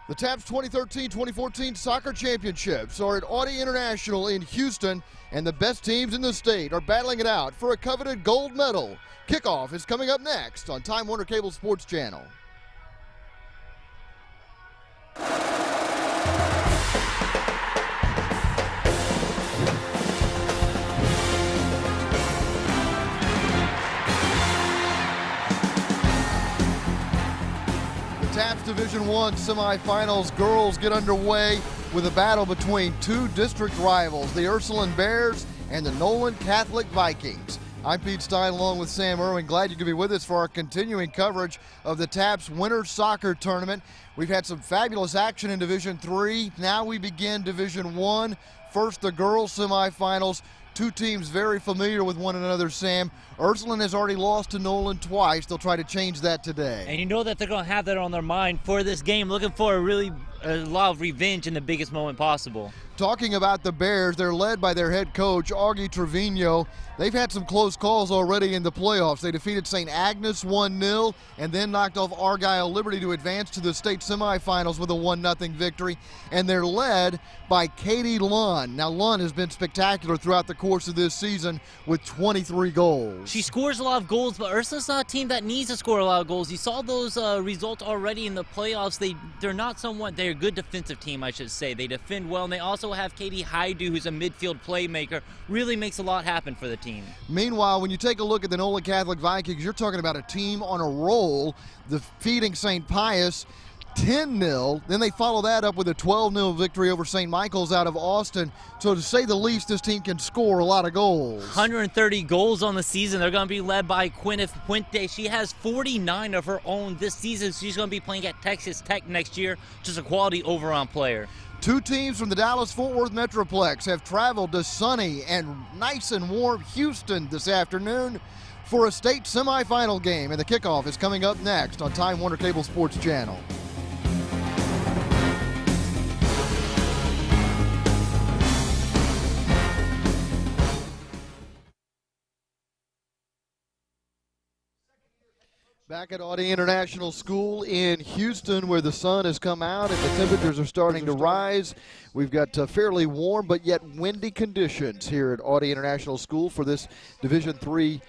The TAPPS 2013-2014 Soccer Championships are at Audi International in Houston, and the best teams in the state are battling it out for a coveted gold medal. Kickoff is coming up next on Time Warner Cable Sports Channel. TAPPS Division I semifinals girls get underway with a battle between two district rivals, the Ursuline Bears and the Nolan Catholic Vikings. I'm Pete Stein along with Sam Irwin. Glad you could be with us for our continuing coverage of the TAPPS Winter Soccer Tournament. We've had some fabulous action in Division III. Now we begin Division I. First, the girls semifinals. Two teams very familiar with one another, Sam. Ursuline has already lost to Nolan twice. They'll try to change that today. And you know that they're going to have that on their mind for this game, looking for a lot of revenge in the biggest moment possible. Talking about the Bears, they're led by their head coach, Augie Trevino. They've had some close calls already in the playoffs. They defeated St. Agnes 1-0 and then knocked off Argyle Liberty to advance to the state semifinals with a 1-0 victory. And they're led by Katie Lunn. Now, Lunn has been spectacular throughout the course of this season with 23 goals. She scores a lot of goals, but Ursuline's not a team that needs to score a lot of goals. You saw those results already in the playoffs. They're not somewhat, they're a good defensive team, I should say. They defend well, and they also have Katie Haidu, who's a midfield playmaker, really makes a lot happen for the team. Meanwhile, when you take a look at the Nolan Catholic Vikings, you're talking about a team on a roll, defeating St. Pius 10-0. Then they follow that up with a 12-0 victory over St. Michael's out of Austin. So to say the least, this team can score a lot of goals. 130 goals on the season. They're going to be led by Gwyneth Puente. She has 49 of her own this season. She's going to be playing at Texas Tech next year. Just a quality overall player. Two teams from the Dallas-Fort Worth Metroplex have traveled to sunny and nice and warm Houston this afternoon for a state semifinal game, and the kickoff is coming up next on Time Warner Cable Sports Channel. Back at Audi International School in Houston, where the sun has come out and the temperatures are starting to rise. We've got fairly warm but yet windy conditions here at Audi International School for this Division I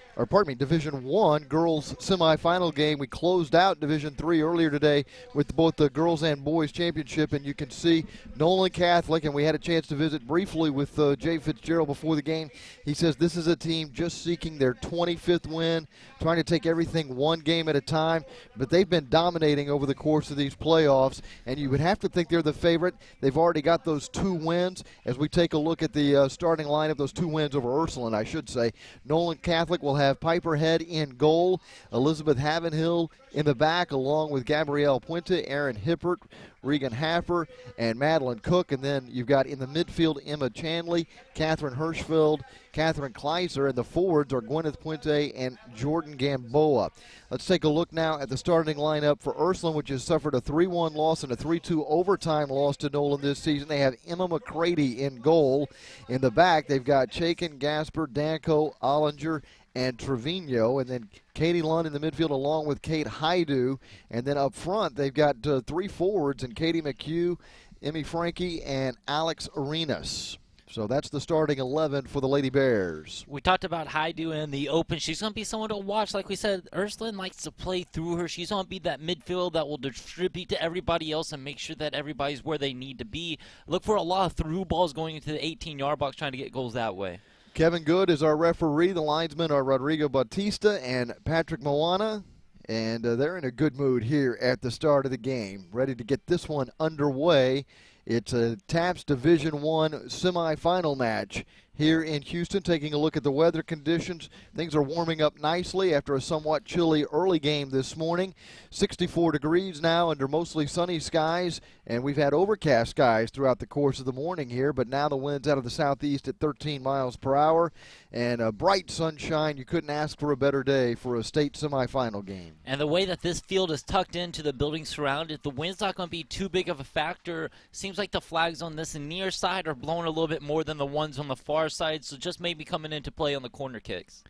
girls semifinal game. We closed out Division III earlier today with both the girls and boys championship, and you can see Nolan Catholic, and we had a chance to visit briefly with Jay Fitzgerald before the game. He says this is a team just seeking their 25th win, trying to take everything one game at a time, but they've been dominating over the course of these playoffs, and you would have to think they're the favorite. They've already got those two wins. As we take a look at the starting lineup, those two wins over Ursuline, I should say, Nolan Catholic will have Piper Head in goal, Elizabeth Havenhill in the back, along with Gabrielle Puente, Aaron Hippert, Regan Haffer, and Madeline Cook. And then you've got in the midfield Emma Chanley, Catherine Hirschfeld, Catherine Kleiser, and the forwards are Gwyneth Puente and Jordan Gamboa. Let's take a look now at the starting lineup for Ursuline, which has suffered a 3-1 loss and a 3-2 overtime loss to Nolan this season. They have Emma McCready in goal. In the back, they've got Chaikin, Gasper, Danko, Ollinger, and Trevino, and then Katie Lund in the midfield along with Kate Haidu. And then up front, they've got three forwards in Katie McHugh, Emmy Frankie, and Alex Arenas. So that's the starting 11 for the Lady Bears. We talked about Haidu in the open. She's going to be someone to watch. Like we said, Ursuline likes to play through her. She's going to be that midfield that will distribute to everybody else and make sure that everybody's where they need to be. Look for a lot of through balls going into the 18-yard box, trying to get goals that way. Kevin Good is our referee. The linesmen are Rodrigo Bautista and Patrick Moana. And they're in a good mood here at the start of the game, ready to get this one underway. It's a TAPPS Division I semifinal match here in Houston. Taking a look at the weather conditions, things are warming up nicely after a somewhat chilly early game this morning. 64 degrees now under mostly sunny skies, and we've had overcast skies throughout the course of the morning here, but now the wind's out of the southeast at 13 miles per hour, and a bright sunshine. You couldn't ask for a better day for a state semifinal game. And the way that this field is tucked into the building surrounded it, the wind's not going to be too big of a factor. Seems like the flags on this near side are blowing a little bit more than the ones on the far side, so just maybe coming into play on the corner kicks.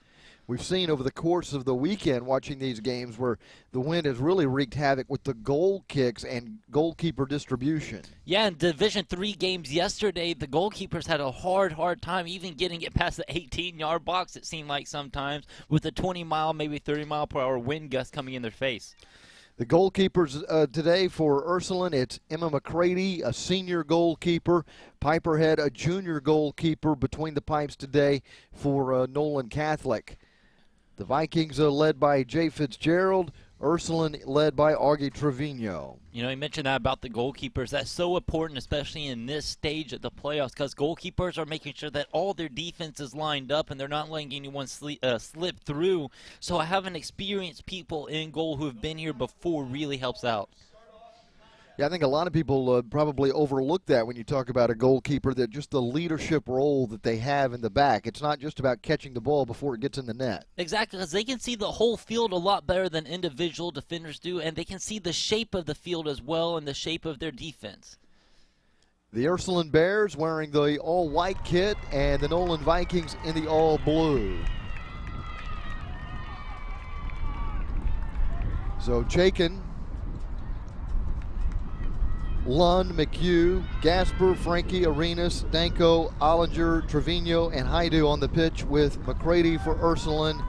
we've seen over the course of the weekend watching these games where the wind has really wreaked havoc with the goal kicks and goalkeeper distribution. Yeah, in Division III games yesterday, the goalkeepers had a hard time even getting it past the 18-yard box, it seemed like sometimes, with a 20-mile, maybe 30-mile-per-hour wind gust coming in their face. The goalkeepers today for Ursuline, it's Emma McCready, a senior goalkeeper. Piperhead, a junior goalkeeper between the pipes today for Nolan Catholic. The Vikings are led by Jay Fitzgerald. Ursuline led by Augie Trevino. You know, you mentioned that about the goalkeepers. That's so important, especially in this stage of the playoffs, because goalkeepers are making sure that all their defense is lined up and they're not letting anyone slip through. So having experienced people in goal who have been here before really helps out. Yeah, I think a lot of people probably overlook that when you talk about a goalkeeper, that just the leadership role that they have in the back. It's not just about catching the ball before it gets in the net. Exactly, because they can see the whole field a lot better than individual defenders do, and they can see the shape of the field as well and the shape of their defense. The Ursuline Bears wearing the all-white kit and the Nolan Vikings in the all-blue. So Chaikin, Lund, McHugh, Gasper, Frankie, Arenas, Danko, Ollinger, Trevino, and Haidu on the pitch with McCready for Ursuline.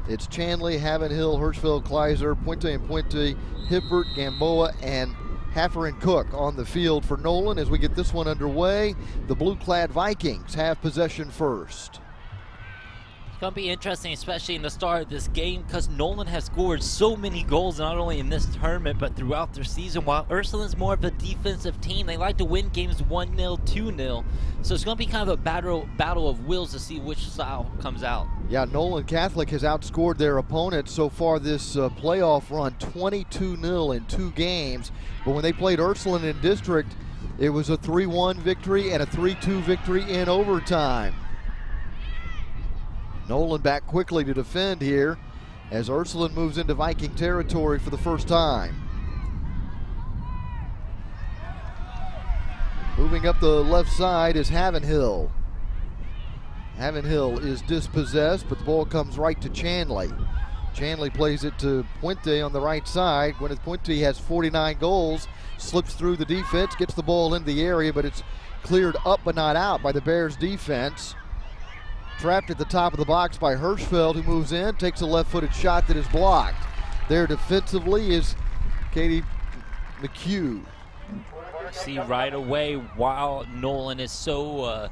It's Chanley, Havenhill, Hirschfeld, Kleiser, Puente and Puente, Hippert, Gamboa, and Haffer and Cook on the field for Nolan. As we get this one underway, the blue-clad Vikings have possession first. It's going to be interesting, especially in the start of this game, because Nolan has scored so many goals, not only in this tournament, but throughout their season, while Ursuline's more of a defensive team. They like to win games 1-0, 2-0. So it's going to be kind of a battle of wills to see which style comes out. Yeah, Nolan Catholic has outscored their opponents so far this playoff run, 22-0 in 2 games. But when they played Ursuline in district, it was a 3-1 victory and a 3-2 victory in overtime. Nolan back quickly to defend here as Ursuline moves into Viking territory for the first time. Moving up the left side is Havenhill. Havenhill is dispossessed, but the ball comes right to Chanley. Chanley plays it to Puente on the right side. Gwyneth Puente has 49 goals, slips through the defense, gets the ball into the area, but it's cleared up but not out by the Bears defense. Trapped at the top of the box by Hirschfeld, who moves in, takes a left-footed shot that is blocked. There defensively is Katie McHugh. See right away, while Nolan is so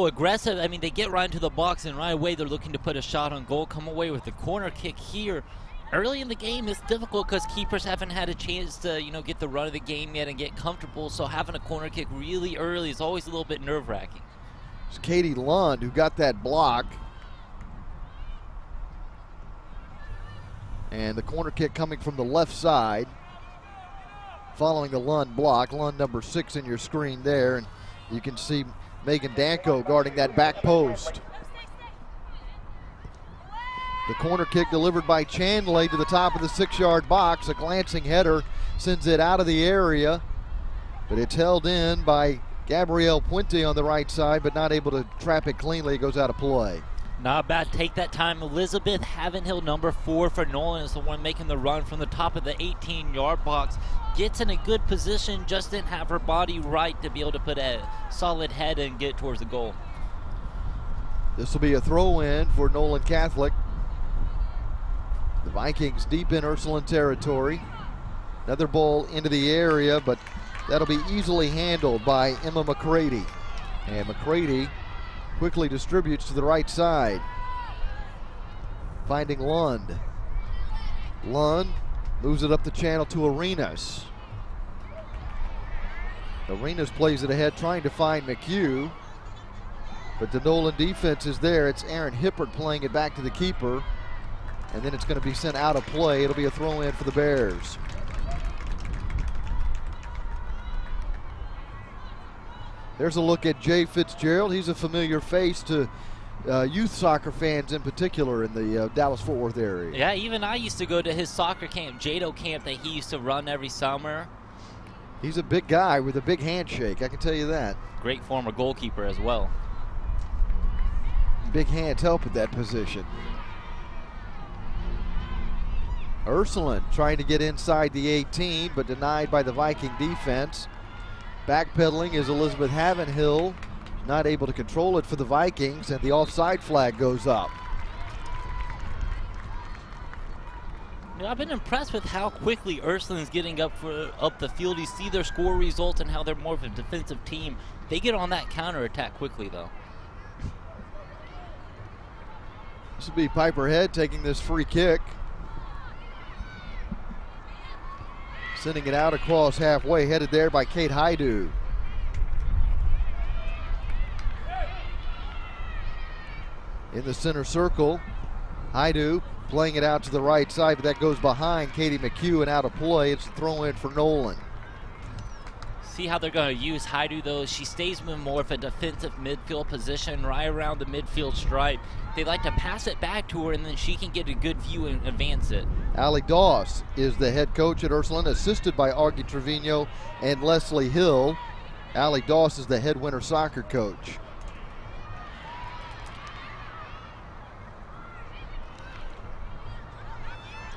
aggressive. I mean, they get right into the box, and right away they're looking to put a shot on goal, come away with the corner kick here. Early in the game, it's difficult because keepers haven't had a chance to, get the run of the game yet and get comfortable. So having a corner kick really early is always a little bit nerve-wracking. It's Katie Lund who got that block. And the corner kick coming from the left side. Following the Lund block. Lund number 6 in your screen there. And you can see Megan Danko guarding that back post. The corner kick delivered by Chanley to the top of the 6-yard box. A glancing header sends it out of the area. But it's held in by Gabrielle Puente on the right side, but not able to trap it cleanly. It goes out of play. Not bad. Take that time. Elizabeth Havenhill, number 4 for Nolan, is the one making the run from the top of the 18-yard box. Gets in a good position, just didn't have her body right to be able to put a solid head and get towards the goal. This will be a throw-in for Nolan Catholic. The Vikings deep in Ursuline territory. Another ball into the area, but that'll be easily handled by Emma McCready. And McCready quickly distributes to the right side, finding Lund. Lund moves it up the channel to Arenas. Arenas plays it ahead, trying to find McHugh. But the Nolan defense is there. It's Aaron Hippert playing it back to the keeper. And then it's going to be sent out of play. It'll be a throw-in for the Bears. There's a look at Jay Fitzgerald. He's a familiar face to youth soccer fans in particular in the Dallas-Fort Worth area. Yeah, even I used to go to his soccer camp, Jado camp, that he used to run every summer. He's a big guy with a big handshake, I can tell you that. Great former goalkeeper as well. Big hands help at that position. Ursuline trying to get inside the 18, but denied by the Viking defense. Backpedaling is Elizabeth Havenhill, not able to control it for the Vikings, and the offside flag goes up. I've been impressed with how quickly Ursuline's getting up the field. You see their score results and how they're more of a defensive team. They get on that counterattack quickly, though. This will be Piper Head taking this free kick. Sending it out across halfway, headed there by Kate Haidu. In the center circle, Haidu playing it out to the right side, but that goes behind Katie McHugh and out of play. It's a throw in for Nolan. See how they're going to use Haidu, though. She stays in more of a defensive midfield position, right around the midfield stripe. They like to pass it back to her, and then she can get a good view and advance it. Allie Doss is the head coach at Ursuline, assisted by Augie Trevino and Leslie Hill. Allie Doss is the head winter soccer coach.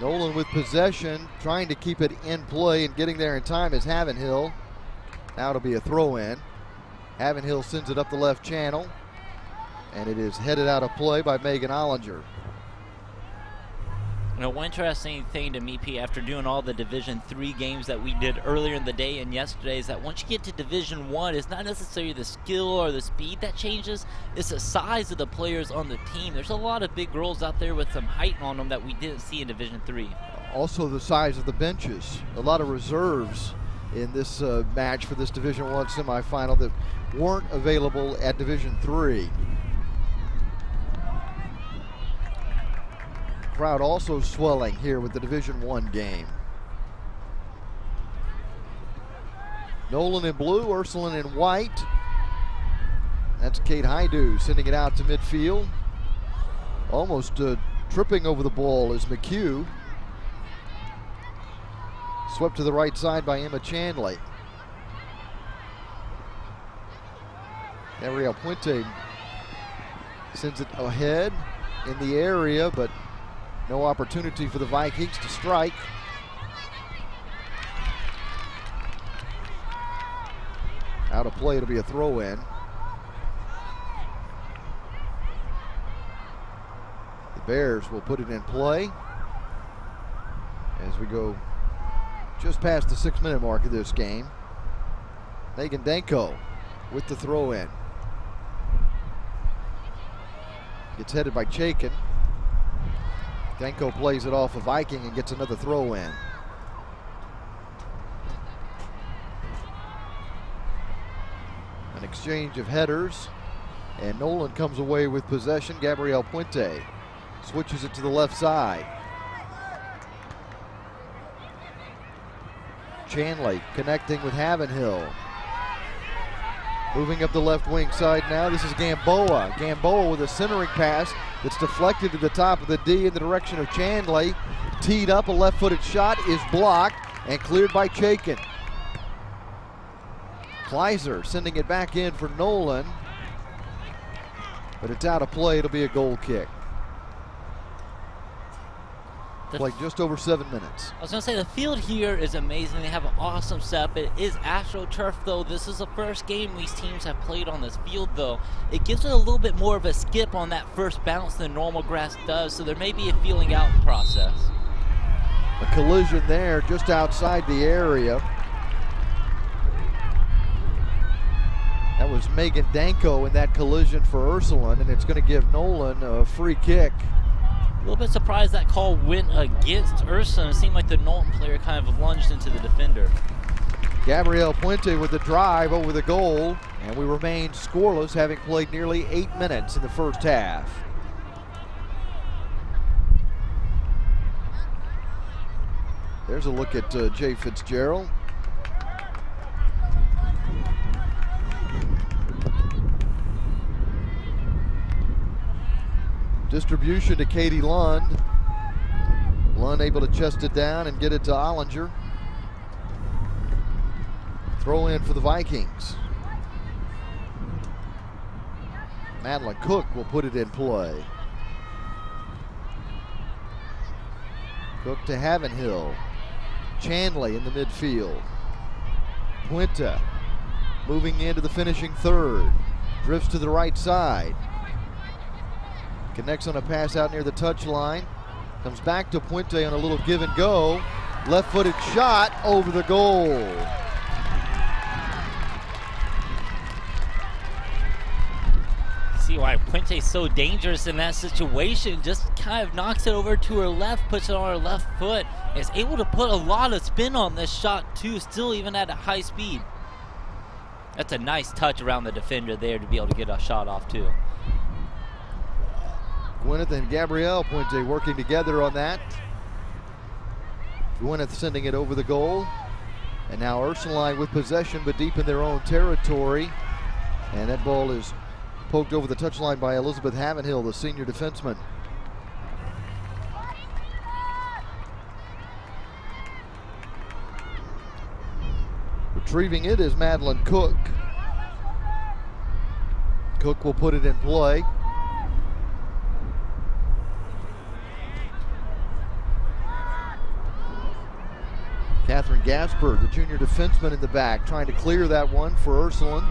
Nolan with possession, trying to keep it in play, and getting there in time is Havenhill. Now it'll be a throw in. Havenhill sends it up the left channel, and it is headed out of play by Megan Ollinger. One interesting thing to me, P, after doing all the Division III games that we did earlier in the day and yesterday, is that once you get to Division I, it's not necessarily the skill or the speed that changes, it's the size of the players on the team. There's a lot of big girls out there with some height on them that we didn't see in Division III. Also the size of the benches. A lot of reserves in this match for this Division I semifinal that weren't available at Division III. Crowd also swelling here with the Division I game. Nolan in blue, Ursuline in white. That's Kate Haidu sending it out to midfield. Almost tripping over the ball is McHugh. Swept to the right side by Emma Chanley. Gabrielle Puente sends it ahead in the area, but no opportunity for the Vikings to strike. Out of play, it'll be a throw in. The Bears will put it in play as we go just past the 6-minute mark of this game. Megan Danko with the throw in. Gets headed by Chaikin. Danko plays it off a Viking and gets another throw in. An exchange of headers, and Nolan comes away with possession. Gabrielle Puente switches it to the left side. Chanley connecting with Havenhill. Moving up the left wing side now, this is Gamboa. Gamboa with a centering pass that's deflected to the top of the D in the direction of Chanley. Teed up, a left-footed shot is blocked and cleared by Chaikin. Kleiser sending it back in for Nolan, but it's out of play. It'll be a goal kick. Played just over 7 minutes. I was going to say, the field here is amazing. They have an awesome setup. It is AstroTurf, though. This is the first game these teams have played on this field, though. It gives it a little bit more of a skip on that first bounce than normal grass does, so there may be a feeling out process. A collision there just outside the area. That was Megan Danko in that collision for Ursuline, and it's going to give Nolan a free kick. A little bit surprised that call went against Ursuline. It seemed like the Nolan player kind of lunged into the defender. Gabrielle Puente with the drive over the goal, and we remain scoreless, having played nearly 8 minutes in the first half. There's a look at Jay Fitzgerald. Distribution to Katie Lund. Lund able to chest it down and get it to Ollinger. Throw in for the Vikings. Madeline Cook will put it in play. Cook to Havenhill. Chanley in the midfield. Puente moving into the finishing third. Drifts to the right side. Connects on a pass out near the touchline. Comes back to Puente on a little give and go. Left-footed shot over the goal. See why Puente's so dangerous in that situation. Just kind of knocks it over to her left, puts it on her left foot. Is able to put a lot of spin on this shot too, still even at a high speed. That's a nice touch around the defender there to be able to get a shot off too. Gwyneth and Gabrielle Puente working together on that. Gwyneth sending it over the goal. And now Ursuline with possession but deep in their own territory. And that ball is poked over the touchline by Elizabeth Havenhill, the senior defenseman. Retrieving it is Madeline Cook. Cook will put it in play. Catherine Gasper, the junior defenseman in the back, trying to clear that one for Ursuline.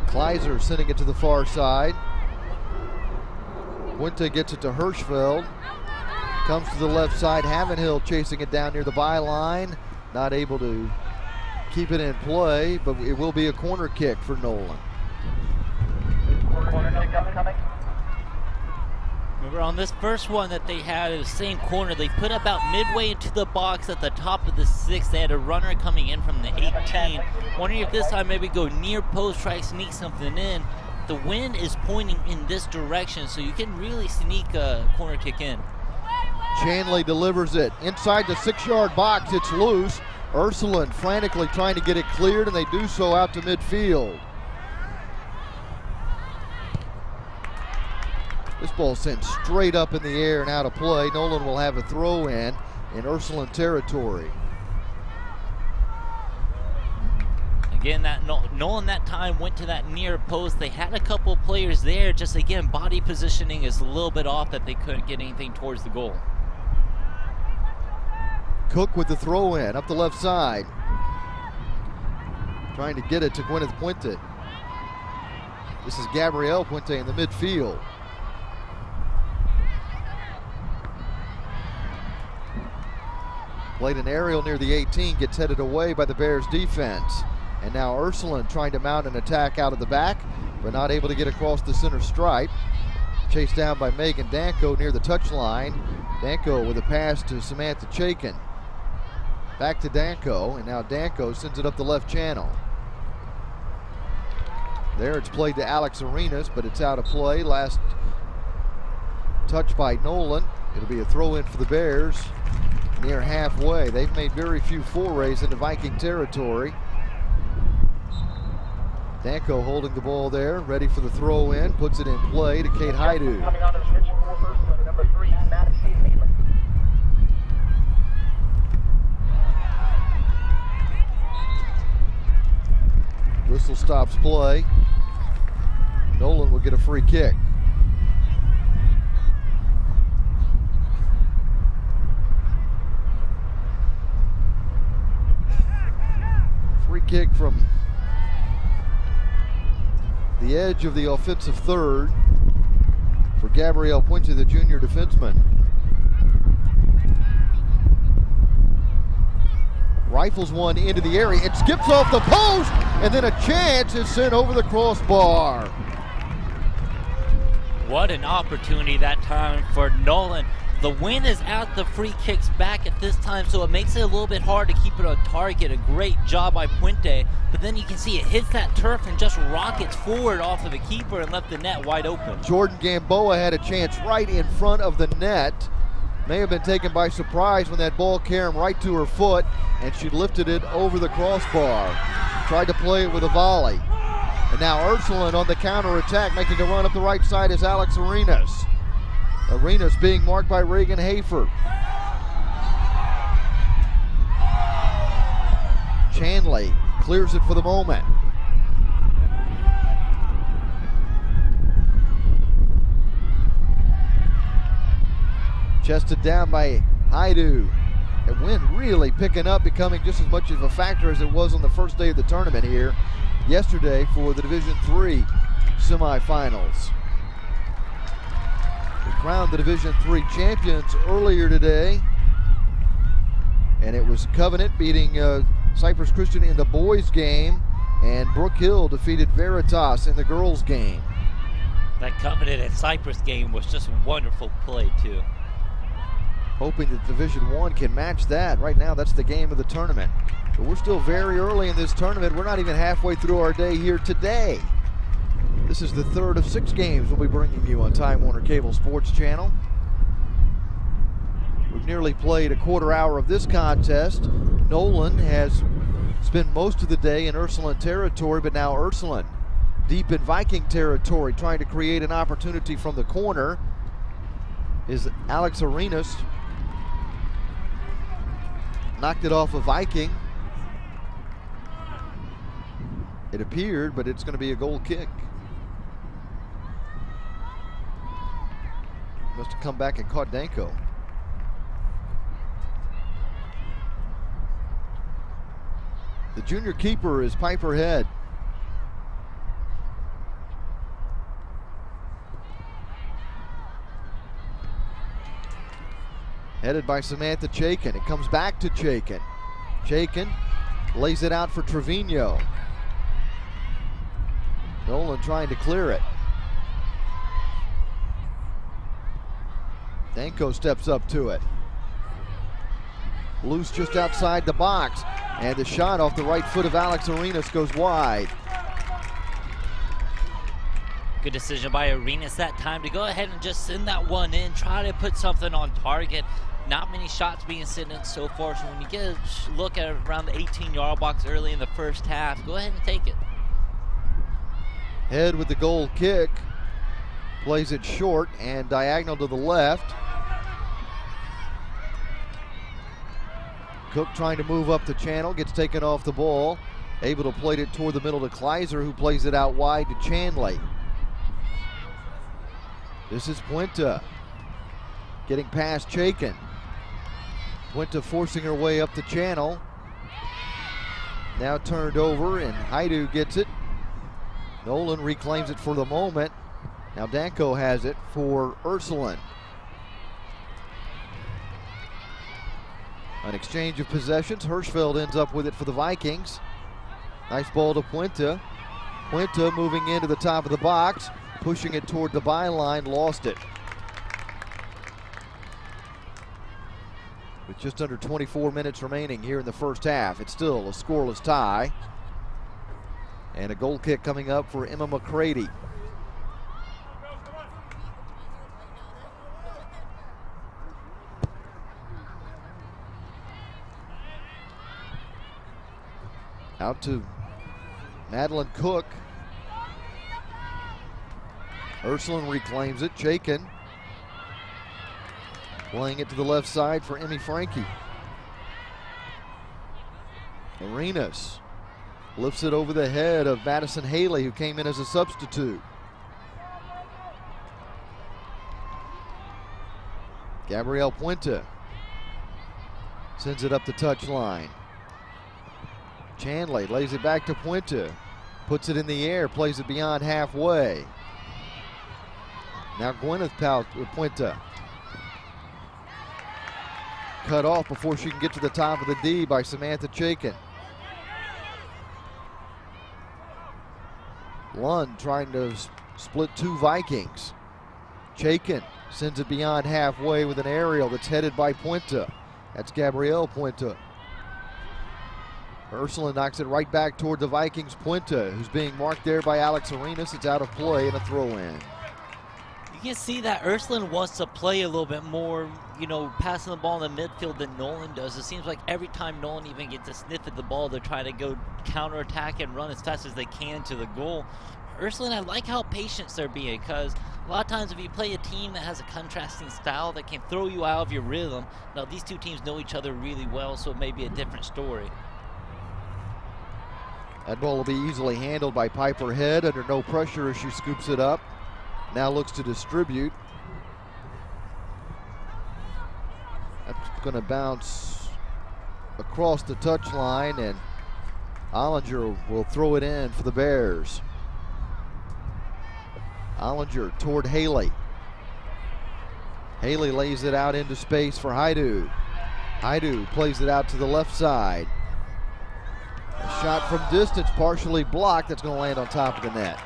Kleiser sending it to the far side. Puente gets it to Hirschfeld. Comes to the left side. Havenhill chasing it down near the byline. Not able to keep it in play, but it will be a corner kick for Nolan. Remember on this first one that they had, the same corner, they put about midway into the box at the top of the 6. They had a runner coming in from the 18. Wondering if this time maybe go near post, try to sneak something in. The wind is pointing in this direction, so you can really sneak a corner kick in. Chanley delivers it inside the 6-yard box. It's loose. Ursuline frantically trying to get it cleared, and they do so out to midfield. This ball sent straight up in the air and out of play. Nolan will have a throw in Ursuline territory. Again, that Nolan that time went to that near post. They had a couple players there. Just again, body positioning is a little bit off that they couldn't get anything towards the goal. Cook with the throw in up the left side. Trying to get it to Gwyneth Puente. This is Gabrielle Puente in the midfield. Played an aerial near the 18, gets headed away by the Bears defense. And now Ursuline trying to mount an attack out of the back, but not able to get across the center stripe. Chased down by Megan Danko near the touchline. Danko with a pass to Samantha Chaikin. Back to Danko, and now Danko sends it up the left channel. There it's played to Alex Arenas, but it's out of play. Last touch by Nolan. It'll be a throw in for the Bears near halfway. They've made very few forays into Viking territory. Danko holding the ball there, ready for the throw in, puts it in play to Kate Haidu. Coming on to the pitch for Ursuline, number 3, Madison Nealon. Whistle stops play. Nolan will get a free kick. Free kick from the edge of the offensive third for Gabrielle Puente, the junior defenseman. Rifles one into the area. It skips off the post, and then a chance is sent over the crossbar. What an opportunity that time for Nolan. The wind is at the free kicks back at this time, so it makes it a little bit hard to keep it on target. A great job by Puente, but then you can see it hits that turf and just rockets forward off of the keeper and left the net wide open. Jordan Gamboa had a chance right in front of the net. May have been taken by surprise when that ball came right to her foot, and she lifted it over the crossbar. Tried to play it with a volley. And now Ursuline on the counterattack, making a run up the right side is Alex Arenas. Arenas being marked by Reagan Hafer. Chanley clears it for the moment. Chested down by Haidu. And wind really picking up, becoming just as much of a factor as it was on the first day of the tournament here yesterday for the Division III semifinals. We crowned the Division III champions earlier today, and it was Covenant beating Cypress Christian in the boys game, and Brook Hill defeated Veritas in the girls game. That Covenant and Cypress game was just wonderful play too. Hoping that Division I can match that. Right now, that's the game of the tournament. But we're still very early in this tournament. We're not even halfway through our day here today. This is the third of 6 games we'll be bringing you on Time Warner Cable Sports Channel. We've nearly played a quarter hour of this contest. Nolan has spent most of the day in Ursuline territory, but now Ursuline deep in Viking territory, trying to create an opportunity from the corner is Alex Arenas. Knocked it off a Viking. It appeared, but it's going to be a goal kick. Must have come back and caught Danko. The junior keeper is Piper Head. Headed by Samantha Chaikin. It comes back to Chaikin. Chaikin lays it out for Trevino. Nolan trying to clear it. Danko steps up to it. Loose just outside the box. And the shot off the right foot of Alex Arenas goes wide. Good decision by Arenas that time to go ahead and just send that one in. Try to put something on target. Not many shots being sent in so far, so when you get a look at around the 18-yard box early in the first half, go ahead and take it. Head with the goal kick. Plays it short and diagonal to the left. Cook trying to move up the channel, gets taken off the ball. Able to play it toward the middle to Kleiser, who plays it out wide to Chanley. This is Puente getting past Chaikin. Puente forcing her way up the channel. Now turned over, and Haidu gets it. Nolan reclaims it for the moment. Now Danko has it for Ursuline. An exchange of possessions. Hirschfeld ends up with it for the Vikings. Nice ball to Puente. Puente moving into the top of the box, pushing it toward the byline, lost it. With just under 24 minutes remaining here in the first half, it's still a scoreless tie. And a goal kick coming up for Emma McCready. Out to Madeline Cook. Ursuline reclaims it. Chaikin playing it to the left side for Emmy Frankie. Arenas lifts it over the head of Madison Haley, who came in as a substitute. Gabrielle Puente sends it up the touch line. Chanley lays it back to Puente. Puts it in the air, plays it beyond halfway. Now Gwyneth Puente. Cut off before she can get to the top of the D by Samantha Chaikin. Lund trying to split 2 Vikings. Chaikin sends it beyond halfway with an aerial that's headed by Puente. That's Gabrielle Puente. Ursuline knocks it right back toward the Vikings. Puente, who's being marked there by Alex Arenas. It's out of play and a throw-in. You can see that Ursuline wants to play a little bit more, passing the ball in the midfield than Nolan does. It seems like every time Nolan even gets a sniff at the ball, they're trying to go counterattack and run as fast as they can to the goal. Ursuline, I like how patient they're being, because a lot of times if you play a team that has a contrasting style that can throw you out of your rhythm, now these two teams know each other really well, so it may be a different story. That ball will be easily handled by Piper Head under no pressure as she scoops it up. Now looks to distribute. That's going to bounce across the touchline, and Ollinger will throw it in for the Bears. Ollinger toward Haley. Haley lays it out into space for Haidu. Haidu plays it out to the left side. A shot from distance, partially blocked. That's going to land on top of the net.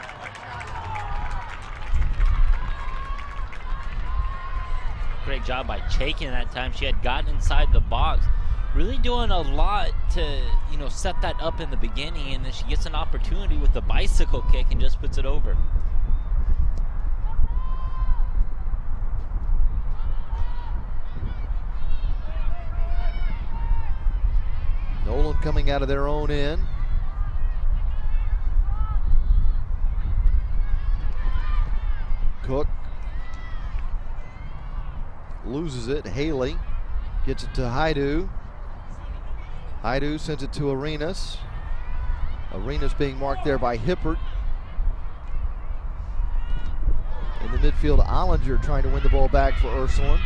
Great job by Chaikin that time. She had gotten inside the box, really doing a lot to, set that up in the beginning, and then she gets an opportunity with the bicycle kick and just puts it over. Nolan coming out of their own end. Cook loses it. Haley gets it to Haidu. Haidu sends it to Arenas. Arenas being marked there by Hippert. In the midfield, Ollinger trying to win the ball back for Ursuline.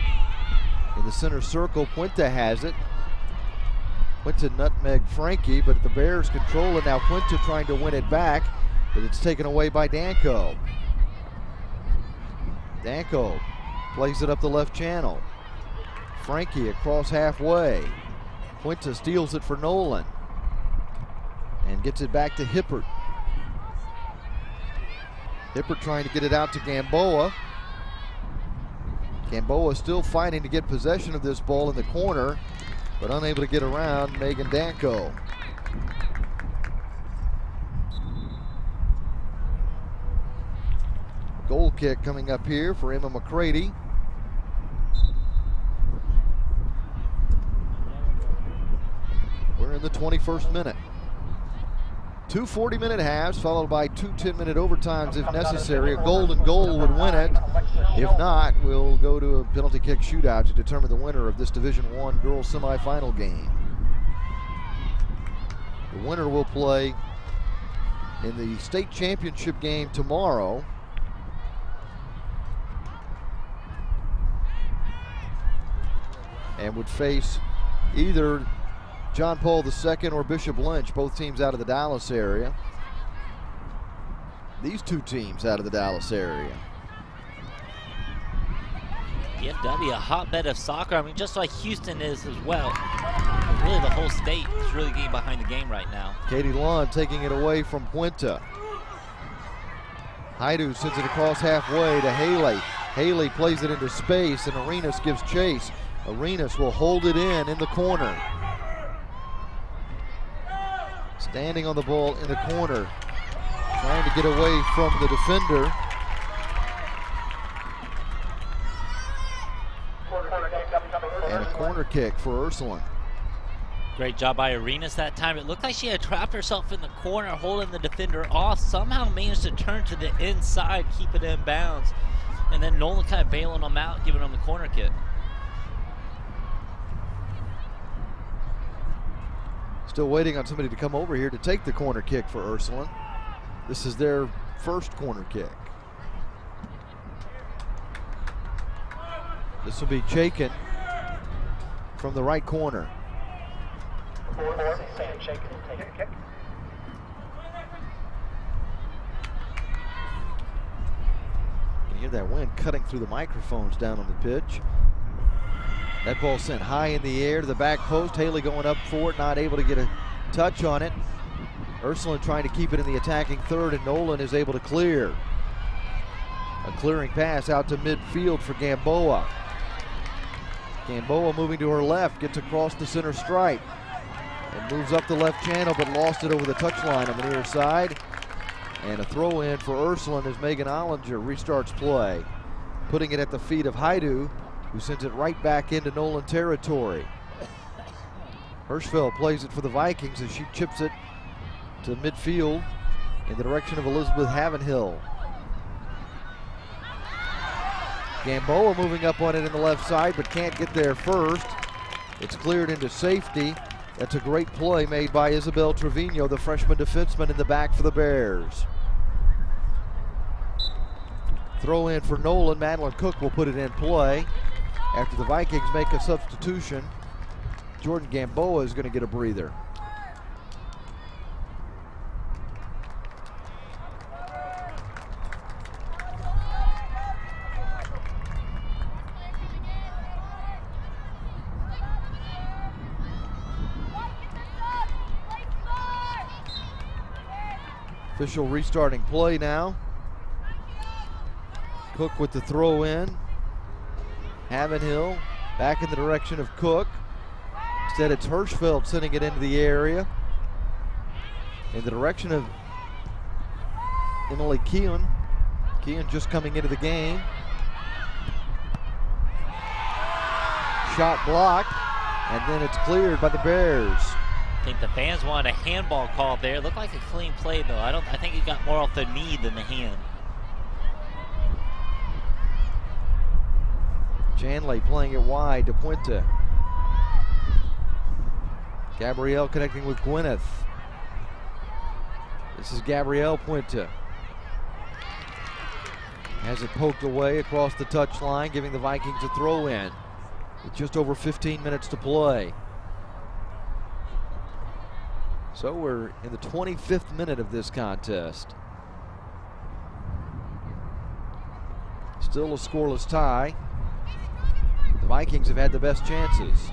In the center circle, Puente has it. Puente nutmeg Frankie, but the Bears control it. Now Puente trying to win it back, but it's taken away by Danko. Danko plays it up the left channel. Frankie across halfway. Puente steals it for Nolan and gets it back to Hippert. Hippert trying to get it out to Gamboa. Gamboa still fighting to get possession of this ball in the corner, but unable to get around Megan Danko. Goal kick coming up here for Emma McCready. We're in the 21st minute. 2 40-minute halves followed by 2 10-minute overtimes if necessary. A golden goal would win it. If not, we'll go to a penalty kick shootout to determine the winner of this Division I girls semifinal game. The winner will play in the state championship game tomorrow. And would face either John Paul II or Bishop Lynch, both teams out of the Dallas area. These two teams out of the Dallas area. DFW, a hotbed of soccer. I mean, just like Houston is as well. Really, the whole state is really getting behind the game right now. Katie Lund taking it away from Puente. Haidu sends it across halfway to Haley. Haley plays it into space, and Arenas gives chase. Arenas will hold it in the corner. Standing on the ball in the corner, trying to get away from the defender. And a corner kick for Ursuline. Great job by Arenas that time. It looked like she had trapped herself in the corner, holding the defender off. Somehow managed to turn to the inside, keep it in bounds. And then Nolan kind of bailing them out, giving them the corner kick. Still waiting on somebody to come over here to take the corner kick for Ursuline. This is their first corner kick. This will be Chaikin from the right corner. Chaikin will take a kick. You can hear that wind cutting through the microphones down on the pitch. That ball sent high in the air to the back post. Haley going up for it, not able to get a touch on it. Ursuline trying to keep it in the attacking third, and Nolan is able to clear. A clearing pass out to midfield for Gamboa. Gamboa moving to her left, gets across the center stripe and moves up the left channel, but lost it over the touchline on the near side. And a throw in for Ursuline as Megan Ollinger restarts play, putting it at the feet of Haidu, who sends it right back into Nolan territory. Hirschfeld plays it for the Vikings as she chips it to midfield in the direction of Elizabeth Havenhill. Gamboa moving up on it in the left side, but can't get there first. It's cleared into safety. That's a great play made by Isabel Trevino, the freshman defenseman in the back for the Bears. Throw in for Nolan. Madeline Cook will put it in play. After the Vikings make a substitution, Jordan Gamboa is going to get a breather. Official restarting play now. Cook with the throw in. Havenhill back in the direction of Cook. Instead, it's Hirschfeld sending it into the area. In the direction of Emily Keelan. Keelan just coming into the game. Shot blocked, and then it's cleared by the Bears. I think the fans wanted a handball call there. Looked like a clean play though. I think it got more off the knee than the hand. Janley playing it wide to Puente. Gabrielle connecting with Gwyneth. This is Gabrielle Puente. Has it poked away across the touchline, giving the Vikings a throw in with just over 15 minutes to play. So we're in the 25th minute of this contest. Still a scoreless tie. The Vikings have had the best chances.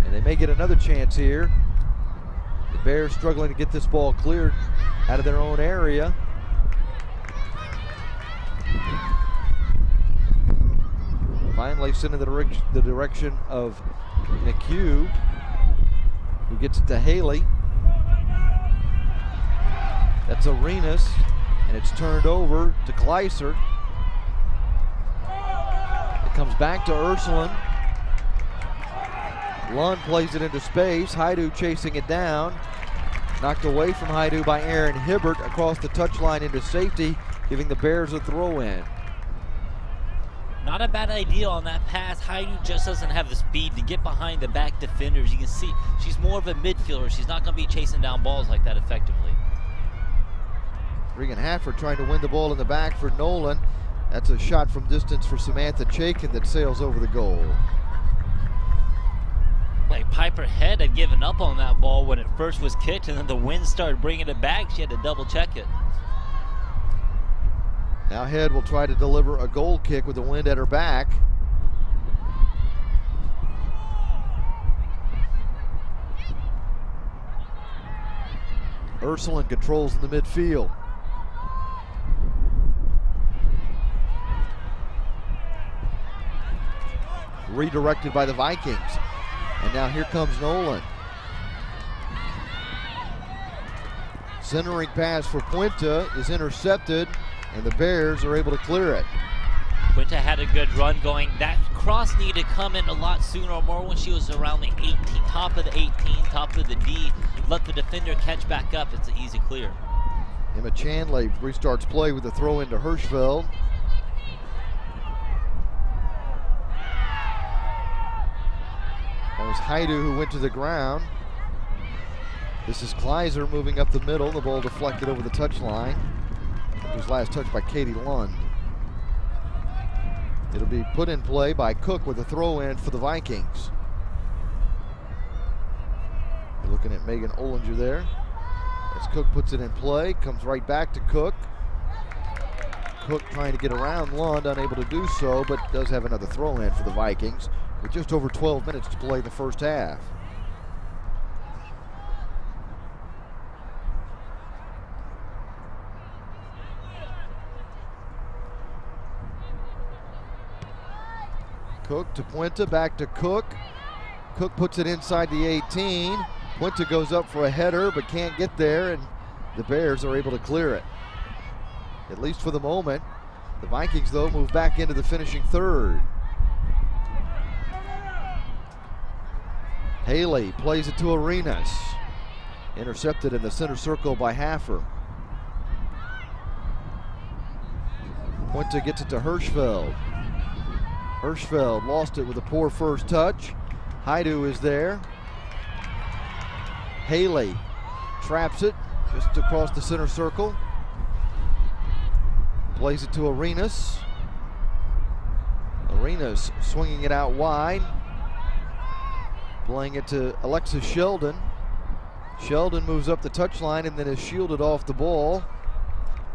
And they may get another chance here. The Bears struggling to get this ball cleared out of their own area. Finally sent in the direction of McHugh, who gets it to Haley. That's Arenas, and it's turned over to Kleiser. It comes back to Ursuline. Lund plays it into space. Haidu chasing it down. Knocked away from Haidu by Aaron Hibbert across the touchline into safety, giving the Bears a throw in. Not a bad idea on that pass. Haidu just doesn't have the speed to get behind the back defenders. You can see she's more of a midfielder. She's not going to be chasing down balls like that effectively. Regan Hafford trying to win the ball in the back for Nolan. That's a shot from distance for Samantha Chaikin that sails over the goal. Like Piper Head had given up on that ball when it first was kicked, and then the wind started bringing it back. She had to double check it. Now Head will try to deliver a goal kick with the wind at her back. Ursuline controls in the midfield. Redirected by the Vikings. And now here comes Nolan. Centering pass for Puente is intercepted, and the Bears are able to clear it. Puente had a good run going. That cross needed to come in a lot sooner or more when she was around the 18, top of the 18, top of the D. Let the defender catch back up. It's an easy clear. Emma Chanley restarts play with a throw into Hirschfeld. That was Haidu who went to the ground. This is Kleiser moving up the middle. The ball deflected over the touchline. It was last touched by Katie Lund. It'll be put in play by Cook with a throw in for the Vikings. You're looking at Megan Ollinger there. As Cook puts it in play, comes right back to Cook. Cook trying to get around Lund, unable to do so, but does have another throw in for the Vikings with just over 12 minutes to play in the first half. Cook to Puente, back to Cook. Cook puts it inside the 18. Puente goes up for a header but can't get there, and the Bears are able to clear it. At least for the moment. The Vikings, though, move back into the finishing third. Haley plays it to Arenas. Intercepted in the center circle by Haffer. Puente gets it to Hirschfeld. Hirschfeld lost it with a poor first touch. Haidu is there. Haley traps it just across the center circle. Plays it to Arenas. Arenas swinging it out wide. Playing it to Alexis Sheldon. Sheldon moves up the touchline and then is shielded off the ball.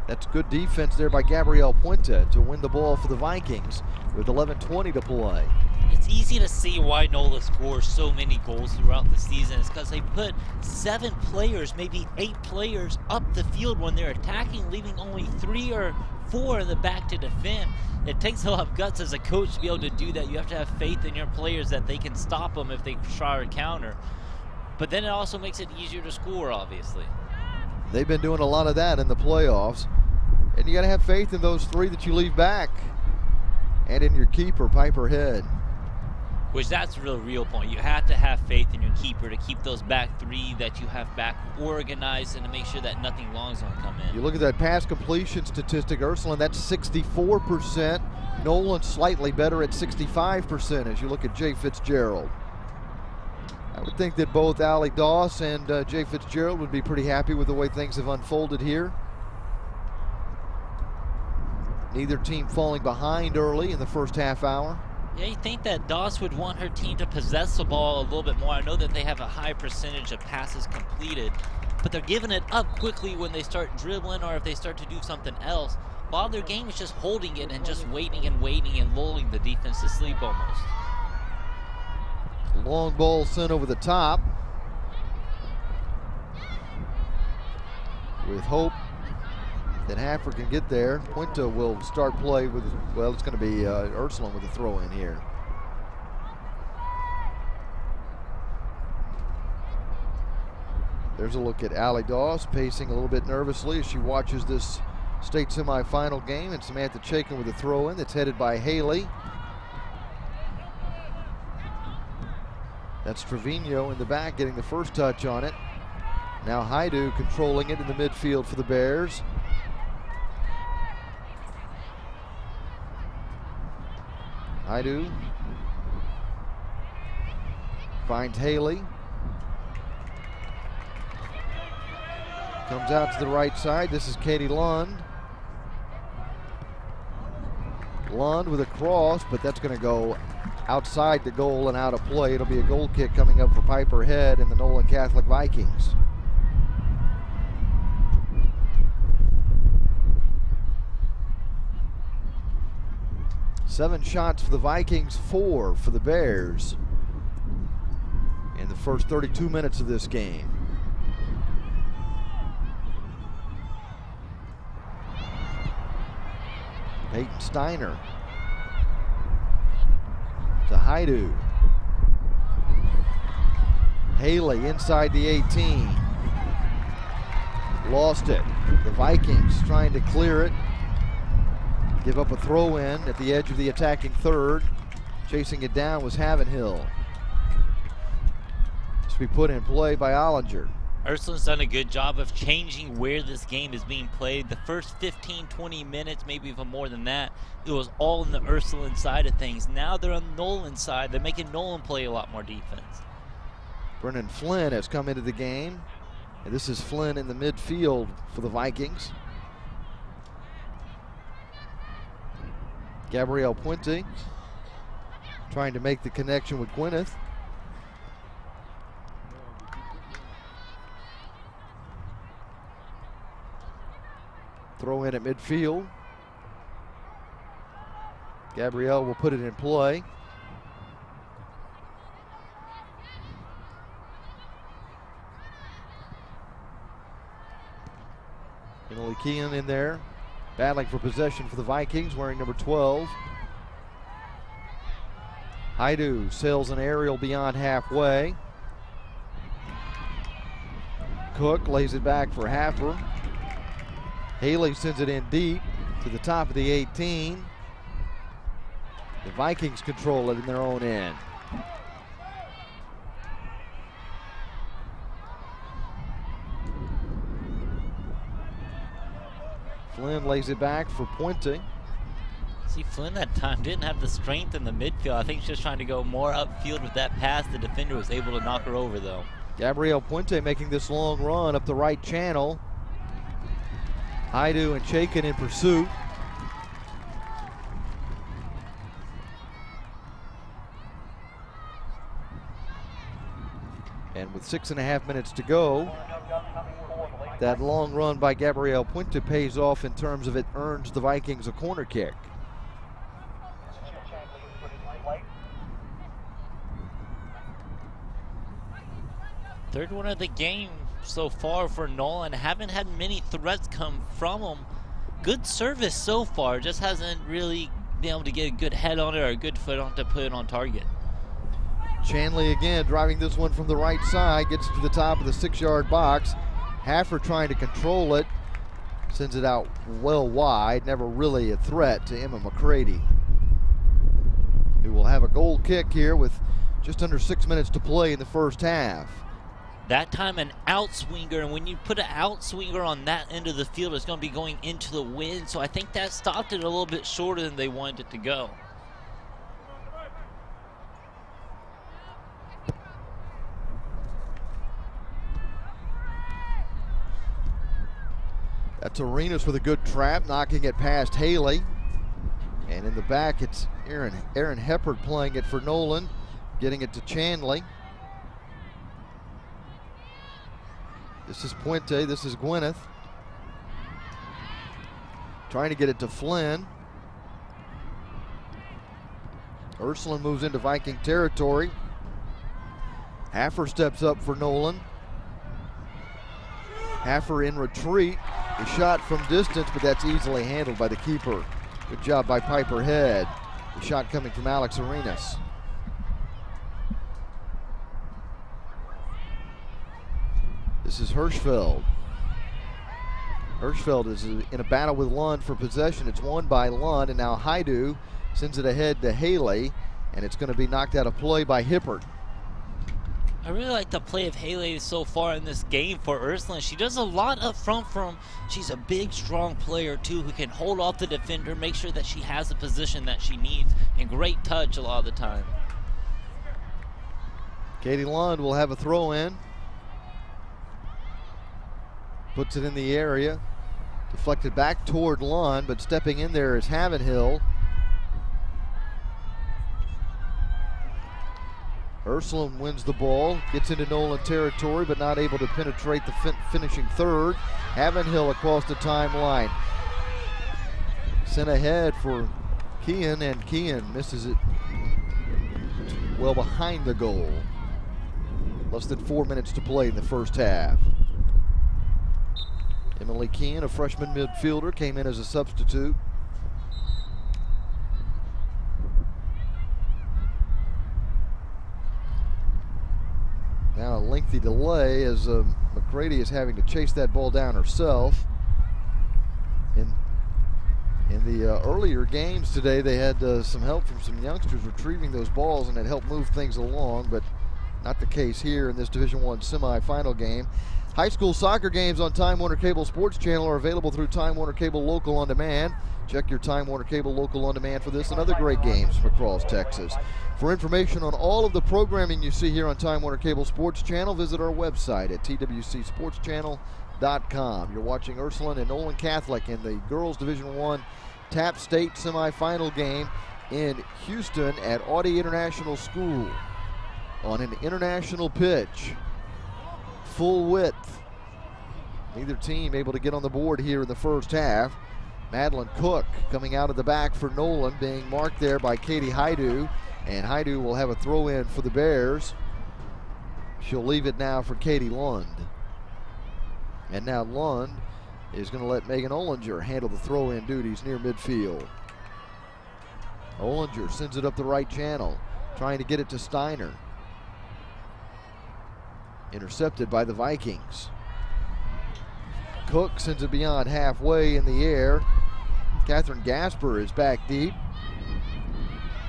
That's good defense there by Gabrielle Puente to win the ball for the Vikings with 11:20 to play. It's easy to see why Nolan scores so many goals throughout the season. It's because they put 7 players, maybe 8 players up the field when they're attacking, leaving only 3 or 4 in the back to defend. It takes a lot of guts as a coach to be able to do that. You have to have faith in your players that they can stop them if they try to counter. But then it also makes it easier to score, obviously. They've been doing a lot of that in the playoffs. And you got to have faith in those 3 that you leave back. And in your keeper, Piper Head. Which that's the real point. You have to have faith in your keeper to keep those back 3 that you have back organized and to make sure that nothing long is going to come in. You look at that pass completion statistic, Ursuline, that's 64%. Nolan slightly better at 65% as you look at Jay Fitzgerald. I would think that both Allie Doss and Jay Fitzgerald would be pretty happy with the way things have unfolded here. Neither team falling behind early in the first half hour. Yeah, you think that Doss would want her team to possess the ball a little bit more. I know that they have a high percentage of passes completed, but they're giving it up quickly when they start dribbling or if they start to do something else. While their game is just holding it and just waiting and lulling the defense to sleep almost. Long ball sent over the top. With hope that Haffer can get there. Puente will start play with, well, it's going to be Ursuline with a throw in here. There's a look at Allie Doss pacing a little bit nervously as she watches this state semifinal game, and Samantha Chaikin with a throw in that's headed by Haley. That's Trevino in the back getting the first touch on it. Now Haidu controlling it in the midfield for the Bears. Haidu finds Haley. Comes out to the right side. This is Katie Lund. Lund with a cross, but that's going to go outside the goal and out of play. It'll be a goal kick coming up for Piper Head and the Nolan Catholic Vikings. Seven shots for the Vikings, 4 for the Bears in the first 32 minutes of this game. Peyton Steiner to Haidu. Haley inside the 18. Lost it. The Vikings trying to clear it. Give up a throw in at the edge of the attacking third. Chasing it down was Havenhill. To be put in play by Ollinger. Ursuline's done a good job of changing where this game is being played. The first 15, 20 minutes, maybe even more than that, it was all in the Ursuline side of things. Now they're on Nolan's side. They're making Nolan play a lot more defense. Brennan Flynn has come into the game. And this is Flynn in the midfield for the Vikings. Gabrielle Puente trying to make the connection with Gwyneth. Throw in at midfield. Gabrielle will put it in play. Emily Keehan in there, battling for possession for the Vikings, wearing number 12. Haidu sails an aerial beyond halfway. Cook lays it back for Haffer. Haley sends it in deep to the top of the 18. The Vikings control it in their own end. Flynn lays it back for Puente. See, Flynn that time didn't have the strength in the midfield. I think she's just trying to go more upfield with that pass. The defender was able to knock her over, though. Gabrielle Puente making this long run up the right channel. Haidu and Chaikin in pursuit. And with 6.5 minutes to go, that long run by Gabrielle Puente pays off in terms of it earns the Vikings a corner kick. Third one of the game so far for Nolan. Haven't had many threats come from him. Good service so far, just hasn't really been able to get a good head on it or a good foot on to put it on target. Chanley again driving this one from the right side, gets to the top of the 6-yard box. Haffer trying to control it, sends it out well wide, never really a threat to Emma McCready, who will have a goal kick here with just under 6 minutes to play in the first half. That time an outswinger, and when you put an outswinger on that end of the field, it's going to be going into the wind, so I think that stopped it a little bit shorter than they wanted it to go. That's Arenas with a good trap, knocking it past Haley. And in the back, it's Aaron Heppard playing it for Nolan, getting it to Chanley. This is Puente, this is Gwyneth. Trying to get it to Flynn. Ursuline moves into Viking territory. Haffer steps up for Nolan. Haffer in retreat. A shot from distance, but that's easily handled by the keeper. Good job by Piper Head. The shot coming from Alex Arenas. This is Hirschfeld. Hirschfeld is in a battle with Lund for possession. It's won by Lund, and now Haidu sends it ahead to Haley, and it's going to be knocked out of play by Hippert. I really like the play of Haley so far in this game for Ursuline. She does a lot up front she's a big, strong player too, who can hold off the defender, make sure that she has the position that she needs, and great touch a lot of the time. Katie Lund will have a throw in. Puts it in the area. Deflected back toward Lund, but stepping in there is Havenhill. Ursuline wins the ball, gets into Nolan territory, but not able to penetrate the finishing third. Havenhill across the timeline. Sent ahead for Kean, and Kean misses it well behind the goal. Less than 4 minutes to play in the first half. Emily Kean, a freshman midfielder, came in as a substitute. Now a lengthy delay as McCready is having to chase that ball down herself. In the earlier games today, they had some help from some youngsters retrieving those balls, and it helped move things along, but not the case here in this Division I semifinal game. High school soccer games on Time Warner Cable Sports Channel are available through Time Warner Cable Local On Demand. Check your Time Warner Cable Local On Demand for this and other great games from across Texas. For information on all of the programming you see here on Time Warner Cable Sports Channel, visit our website at twcsportschannel.com. You're watching Ursuline and Nolan Catholic in the Girls Division I TAPPS State Semifinal game in Houston at Audi International School on an international pitch. Full width. Neither team able to get on the board here in the first half. Madeline Cook coming out of the back for Nolan, being marked there by Katie Haidu, and Haidu will have a throw in for the Bears. She'll leave it now for Katie Lund. And now Lund is going to let Megan Ollinger handle the throw in duties near midfield. Ollinger sends it up the right channel, trying to get it to Steiner. Intercepted by the Vikings. Cook sends it beyond halfway in the air. Catherine Gasper is back deep,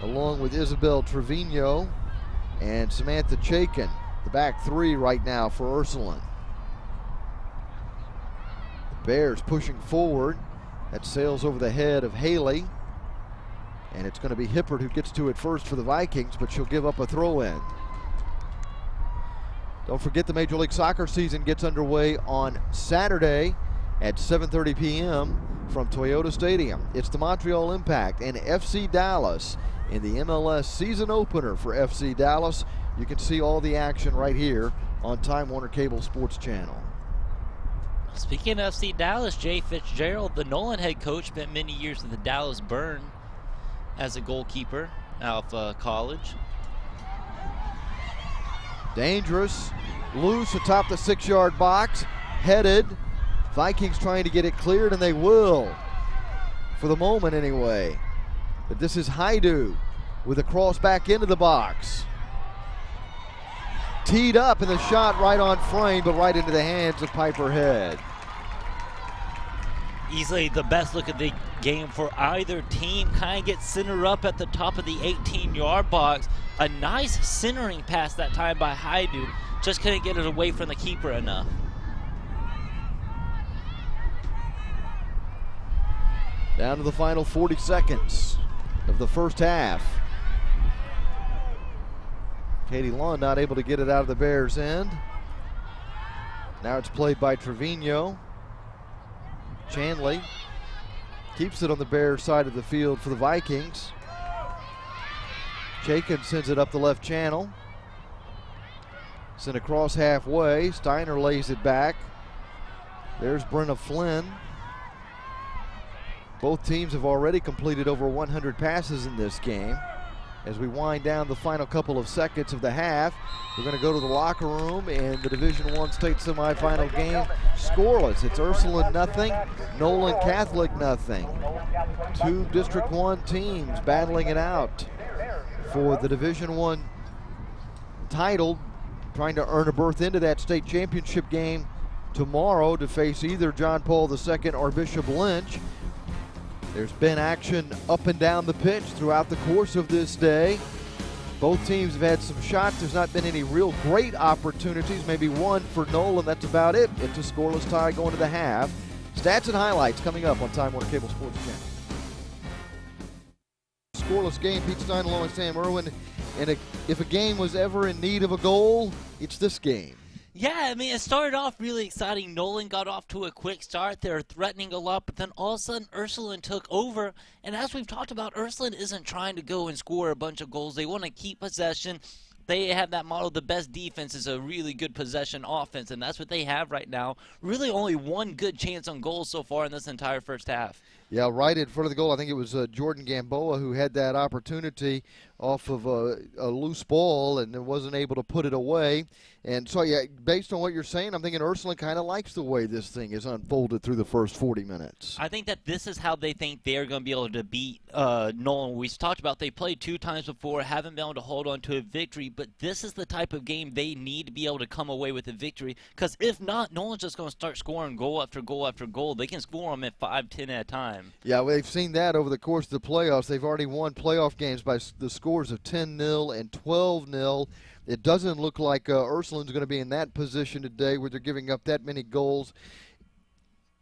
along with Isabel Trevino and Samantha Chaikin. The back three right now for Ursuline. The Bears pushing forward. That sails over the head of Haley. And it's going to be Hippert who gets to it first for the Vikings, but she'll give up a throw in. Don't forget the Major League Soccer season gets underway on Saturday at 7:30 p.m. from Toyota Stadium. It's the Montreal Impact and FC Dallas in the MLS season opener for FC Dallas. You can see all the action right here on Time Warner Cable Sports Channel. Speaking of FC Dallas, Jay Fitzgerald, the Nolan head coach, spent many years with the Dallas Burn as a goalkeeper out of college. Dangerous, loose atop the 6-yard box, headed. Vikings trying to get it cleared, and they will, for the moment anyway. But this is Haidu with a cross back into the box. Teed up, and the shot right on frame, but right into the hands of Piper Head. Easily the best look of the game for either team. Kind of gets centered up at the top of the 18-yard box. A nice centering pass that time by Haidu. Just couldn't get it away from the keeper enough. Down to the final 40 seconds of the first half. Katie Long not able to get it out of the Bears' end. Now it's played by Trevino. Chanley keeps it on the Bears' side of the field for the Vikings. Chaikin sends it up the left channel. Sent across halfway. Steiner lays it back. There's Brenna Flynn. Both teams have already completed over 100 passes in this game. As we wind down the final couple of seconds of the half, we're going to go to the locker room, and the Division I state semifinal game scoreless. It's Ursuline nothing, Nolan Catholic nothing. Two District 1 teams battling it out for the Division I title, trying to earn a berth into that state championship game tomorrow to face either John Paul II or Bishop Lynch. There's been action up and down the pitch throughout the course of this day. Both teams have had some shots. There's not been any real great opportunities. Maybe one for Nolan, that's about it. It's a scoreless tie going to the half. Stats and highlights coming up on Time Warner Cable Sports Channel. Scoreless game, Pete Stein along with Sam Irwin. And if a game was ever in need of a goal, it's this game. Yeah, I mean, it started off really exciting. Nolan got off to a quick start. They were threatening a lot, but then all of a sudden, Ursuline took over. And as we've talked about, Ursuline isn't trying to go and score a bunch of goals. They want to keep possession. They have that model, the best defense is a really good possession offense, and that's what they have right now. Really only one good chance on goal so far in this entire first half. Yeah, right in front of the goal. I think it was Jordan Gamboa who had that opportunity off of a loose ball and wasn't able to put it away. And so, yeah, based on what you're saying, I'm thinking Ursuline kind of likes the way this thing is unfolded through the first 40 minutes. I think that this is how they think they're going to be able to beat Nolan. We've talked about they played 2 times before, haven't been able to hold on to a victory, but this is the type of game they need to be able to come away with a victory, because if not, Nolan's just going to start scoring goal after goal after goal. They can score them at 5-10 at a time. Yeah, we've seen that over the course of the playoffs. They've already won playoff games by the scores of 10-0 and 12-0. It doesn't look like Ursuline's going to be in that position today where they're giving up that many goals.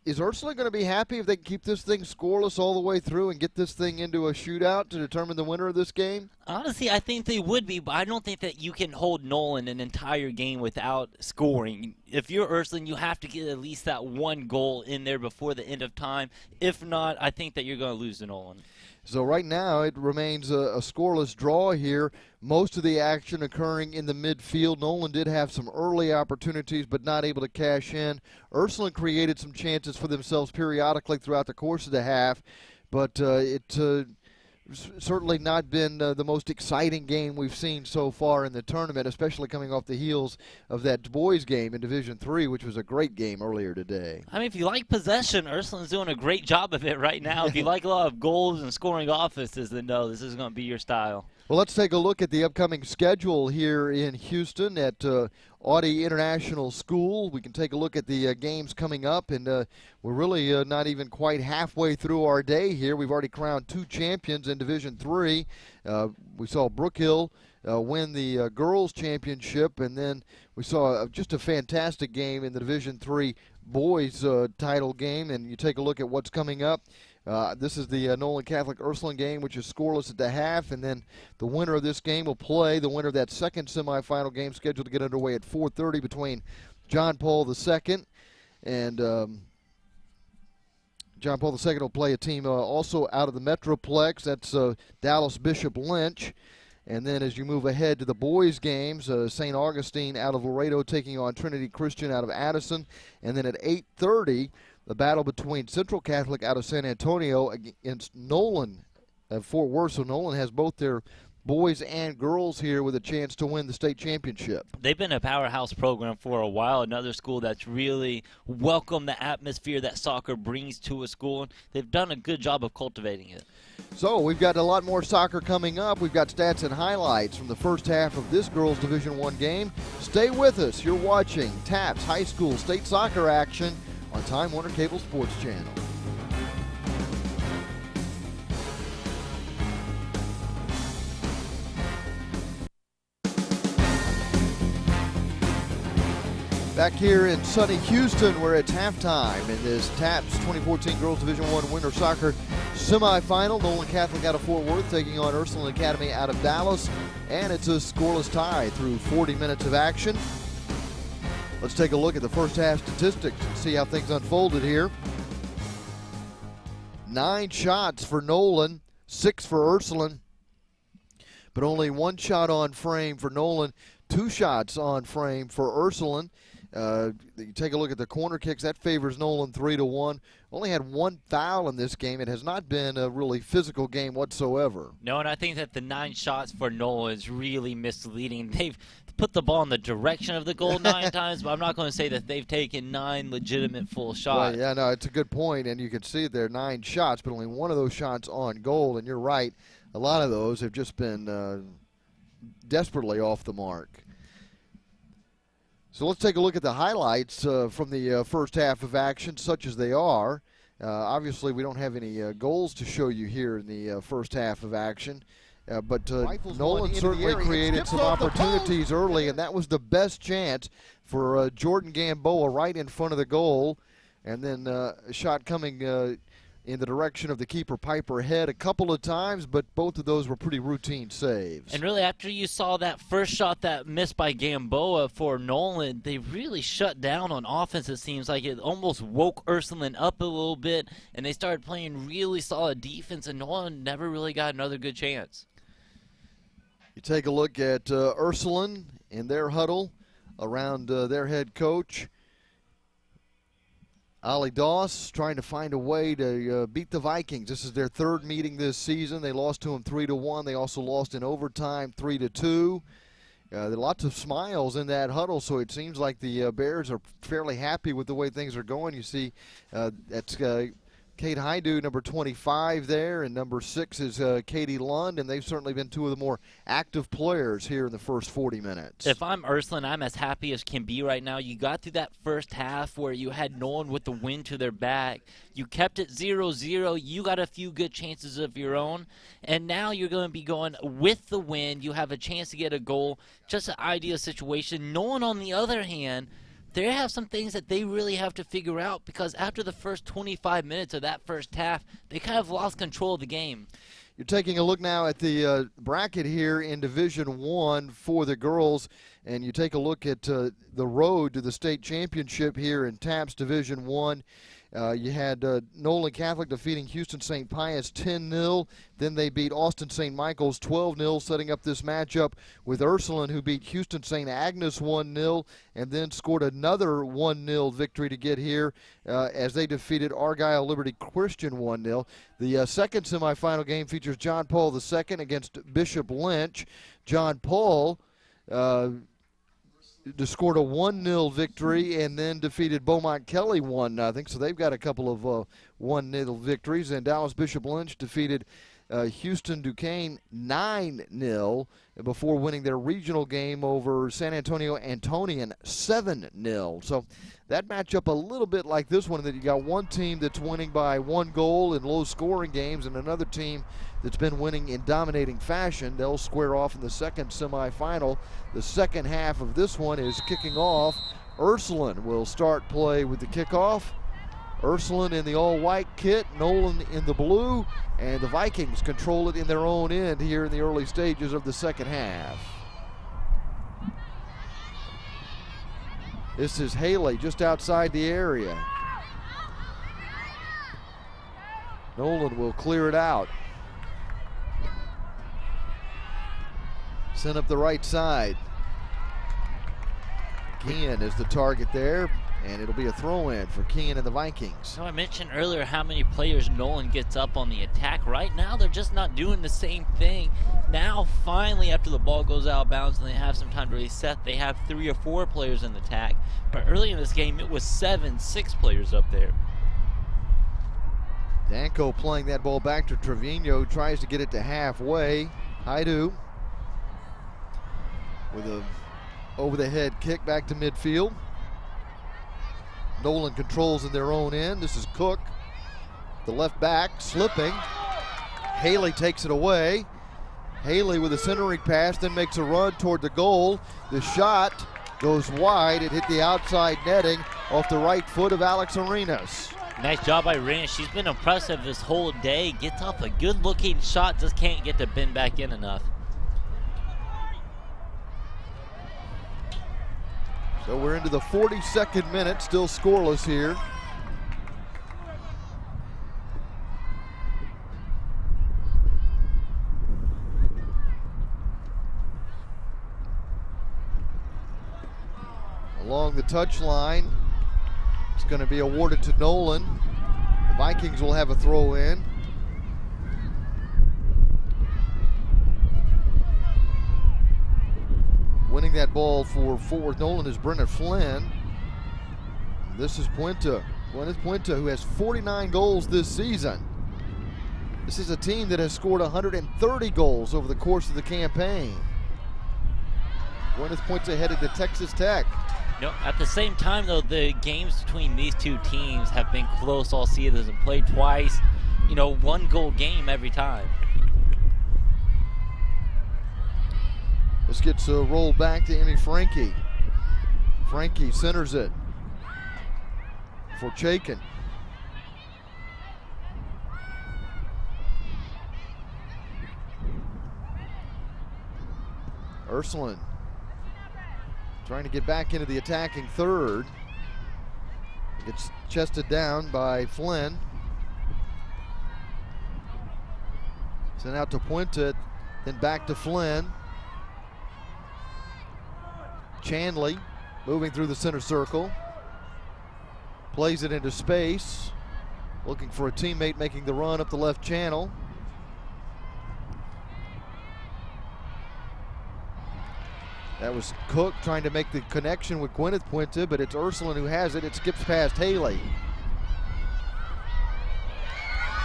Is Ursuline going to be happy if they can keep this thing scoreless all the way through and get this thing into a shootout to determine the winner of this game? Honestly, I think they would be, but I don't think that you can hold Nolan an entire game without scoring. If you're Ursuline, you have to get at least that one goal in there before the end of time. If not, I think that you're going to lose to Nolan. So right now it remains a scoreless draw here. Most of the action occurring in the midfield. Nolan did have some early opportunities but not able to cash in. Ursuline created some chances for themselves periodically throughout the course of the half, but it certainly not been the most exciting game we've seen so far in the tournament, especially coming off the heels of that boys game in Division III, which was a great game earlier today. I mean, if you like possession, Ursuline's doing a great job of it right now. If you like a lot of goals and scoring offenses, then no, this is going to be your style. Well, let's take a look at the upcoming schedule here in Houston at Audie International School. We can take a look at the games coming up, and we're really not even quite halfway through our day here. We've already crowned 2 champions in Division III. We saw Brook Hill win the girls' championship, and then we saw just a fantastic game in the Division III boys' title game. And you take a look at what's coming up. This is the Nolan Catholic Ursuline game, which is scoreless at the half, and then the winner of this game will play the winner of that second semifinal game scheduled to get underway at 4:30 between John Paul II and John Paul II will play a team also out of the Metroplex. That's Dallas Bishop Lynch. And then as you move ahead to the boys' games, St. Augustine out of Laredo taking on Trinity Christian out of Addison. And then at 8:30, the battle between Central Catholic out of San Antonio against Nolan of Fort Worth. So Nolan has both their boys and girls here with a chance to win the state championship. They've been a powerhouse program for a while, another school that's really welcomed the atmosphere that soccer brings to a school. They've done a good job of cultivating it. So we've got a lot more soccer coming up. We've got stats and highlights from the first half of this girls Division I game. Stay with us. You're watching TAPPS High School State Soccer action on Time Warner Cable Sports Channel. Back here in sunny Houston, where it's halftime in this TAPPS 2014 Girls Division I Winter Soccer Semifinal. Nolan Catholic out of Fort Worth taking on Ursuline Academy out of Dallas. And it's a scoreless tie through 40 minutes of action. Let's take a look at the first half statistics and see how things unfolded here. 9 shots for Nolan, 6 for Ursuline, but only 1 shot on frame for Nolan, 2 shots on frame for Ursuline. You take a look at the corner kicks. That favors Nolan 3-1. Only had 1 foul in this game. It has not been a really physical game whatsoever. No, and I think that the 9 shots for Nolan is really misleading. They've put the ball in the direction of the goal 9 times, but I'm not going to say that they've taken 9 legitimate full shots. Well, yeah, no, it's a good point, and you can see there 9 shots, but only 1 of those shots on goal. And you're right, a lot of those have just been desperately off the mark. So let's take a look at the highlights from the first half of action, such as they are. Obviously, we don't have any goals to show you here in the first half of action. But Nolan certainly created some opportunities early, and that was the best chance for Jordan Gamboa right in front of the goal. And then a shot coming in the direction of the keeper, Piper Head, a couple of times, but both of those were pretty routine saves. And really, after you saw that first shot that missed by Gamboa for Nolan, they really shut down on offense, it seems like. It almost woke Ursuline up a little bit, and they started playing really solid defense, and Nolan never really got another good chance. You take a look at Ursuline in their huddle around their head coach, Ollie Doss, trying to find a way to beat the Vikings. This is their 3rd meeting this season. They lost to them 3-1. They also lost in overtime 3-2. There are lots of smiles in that huddle, so it seems like the Bears are fairly happy with the way things are going. You see that's Kate Haidu, number 25 there, and number 6 is Katie Lund, and they've certainly been 2 of the more active players here in the first 40 minutes. If I'm Ursuline, I'm as happy as can be right now. You got through that first half where you had Nolan with the wind to their back. You kept it 0-0. You got a few good chances of your own, and now you're going to be going with the win. You have a chance to get a goal. Just an ideal situation. Nolan, on the other hand, they have some things that they really have to figure out, because after the first 25 minutes of that first half, they kind of lost control of the game. You're taking a look now at the bracket here in Division I for the girls, and you take a look at the road to the state championship here in TAPPS Division I. You had Nolan Catholic defeating Houston St. Pius 10-0. Then they beat Austin St. Michael's 12-0, setting up this matchup with Ursuline, who beat Houston St. Agnes 1-0, and then scored another 1-0 victory to get here as they defeated Argyle Liberty Christian 1-0. The second semifinal game features John Paul II against Bishop Lynch. John Paul scored a 1-0 victory and then defeated Beaumont Kelly 1-0. So they've got a couple of 1-0 victories. And Dallas Bishop Lynch defeated Houston Duquesne 9-0 before winning their regional game over San Antonio Antonian 7-0. So that matchup a little bit like this one, that you got one team that's winning by 1 goal in low-scoring games and another team that's been winning in dominating fashion. They'll square off in the second semifinal. The second half of this one is kicking off. Ursuline will start play with the kickoff. Ursuline in the all-white kit, Nolan in the blue, and the Vikings control it in their own end here in the early stages of the second half. This is Haley just outside the area. Nolan will clear it out. Sent up the right side. Kean is the target there, and it'll be a throw-in for Kean and the Vikings. So I mentioned earlier how many players Nolan gets up on the attack. Right now, they're just not doing the same thing. Now, finally, after the ball goes out of bounds and they have some time to reset, they have 3 or 4 players in the attack. But early in this game, it was 7, 6 players up there. Danko playing that ball back to Trevino, tries to get it to halfway. Haidu with a over-the-head kick back to midfield. Nolan controls in their own end. This is Cook, the left back, slipping. Haley takes it away. Haley with a centering pass, then makes a run toward the goal. The shot goes wide. It hit the outside netting off the right foot of Alex Arenas. Nice job by Arenas. She's been impressive this whole day. Gets off a good-looking shot, just can't get to bend back in enough. So we're into the 42nd minute, still scoreless here. Along the touchline, it's going to be awarded to Nolan. The Vikings will have a throw in. Winning that ball for Fort Worth Nolan is Brenna Flynn. This is Puente. Gwyneth Puente, who has 49 goals this season. This is a team that has scored 130 goals over the course of the campaign. Gwyneth Puente headed to Texas Tech. At the same time, though, the games between these two teams have been close all season. Played twice, 1-goal game every time. This gets rolled back to Emmy Frankie. Frankie centers it for Chaikin. Ursuline trying to get back into the attacking third. Gets chested down by Flynn. Sent out to Puente, then back to Flynn. Chandley moving through the center circle. Plays it into space. Looking for a teammate making the run up the left channel. That was Cook trying to make the connection with Gwyneth Puente, but it's Ursuline who has it. It skips past Haley.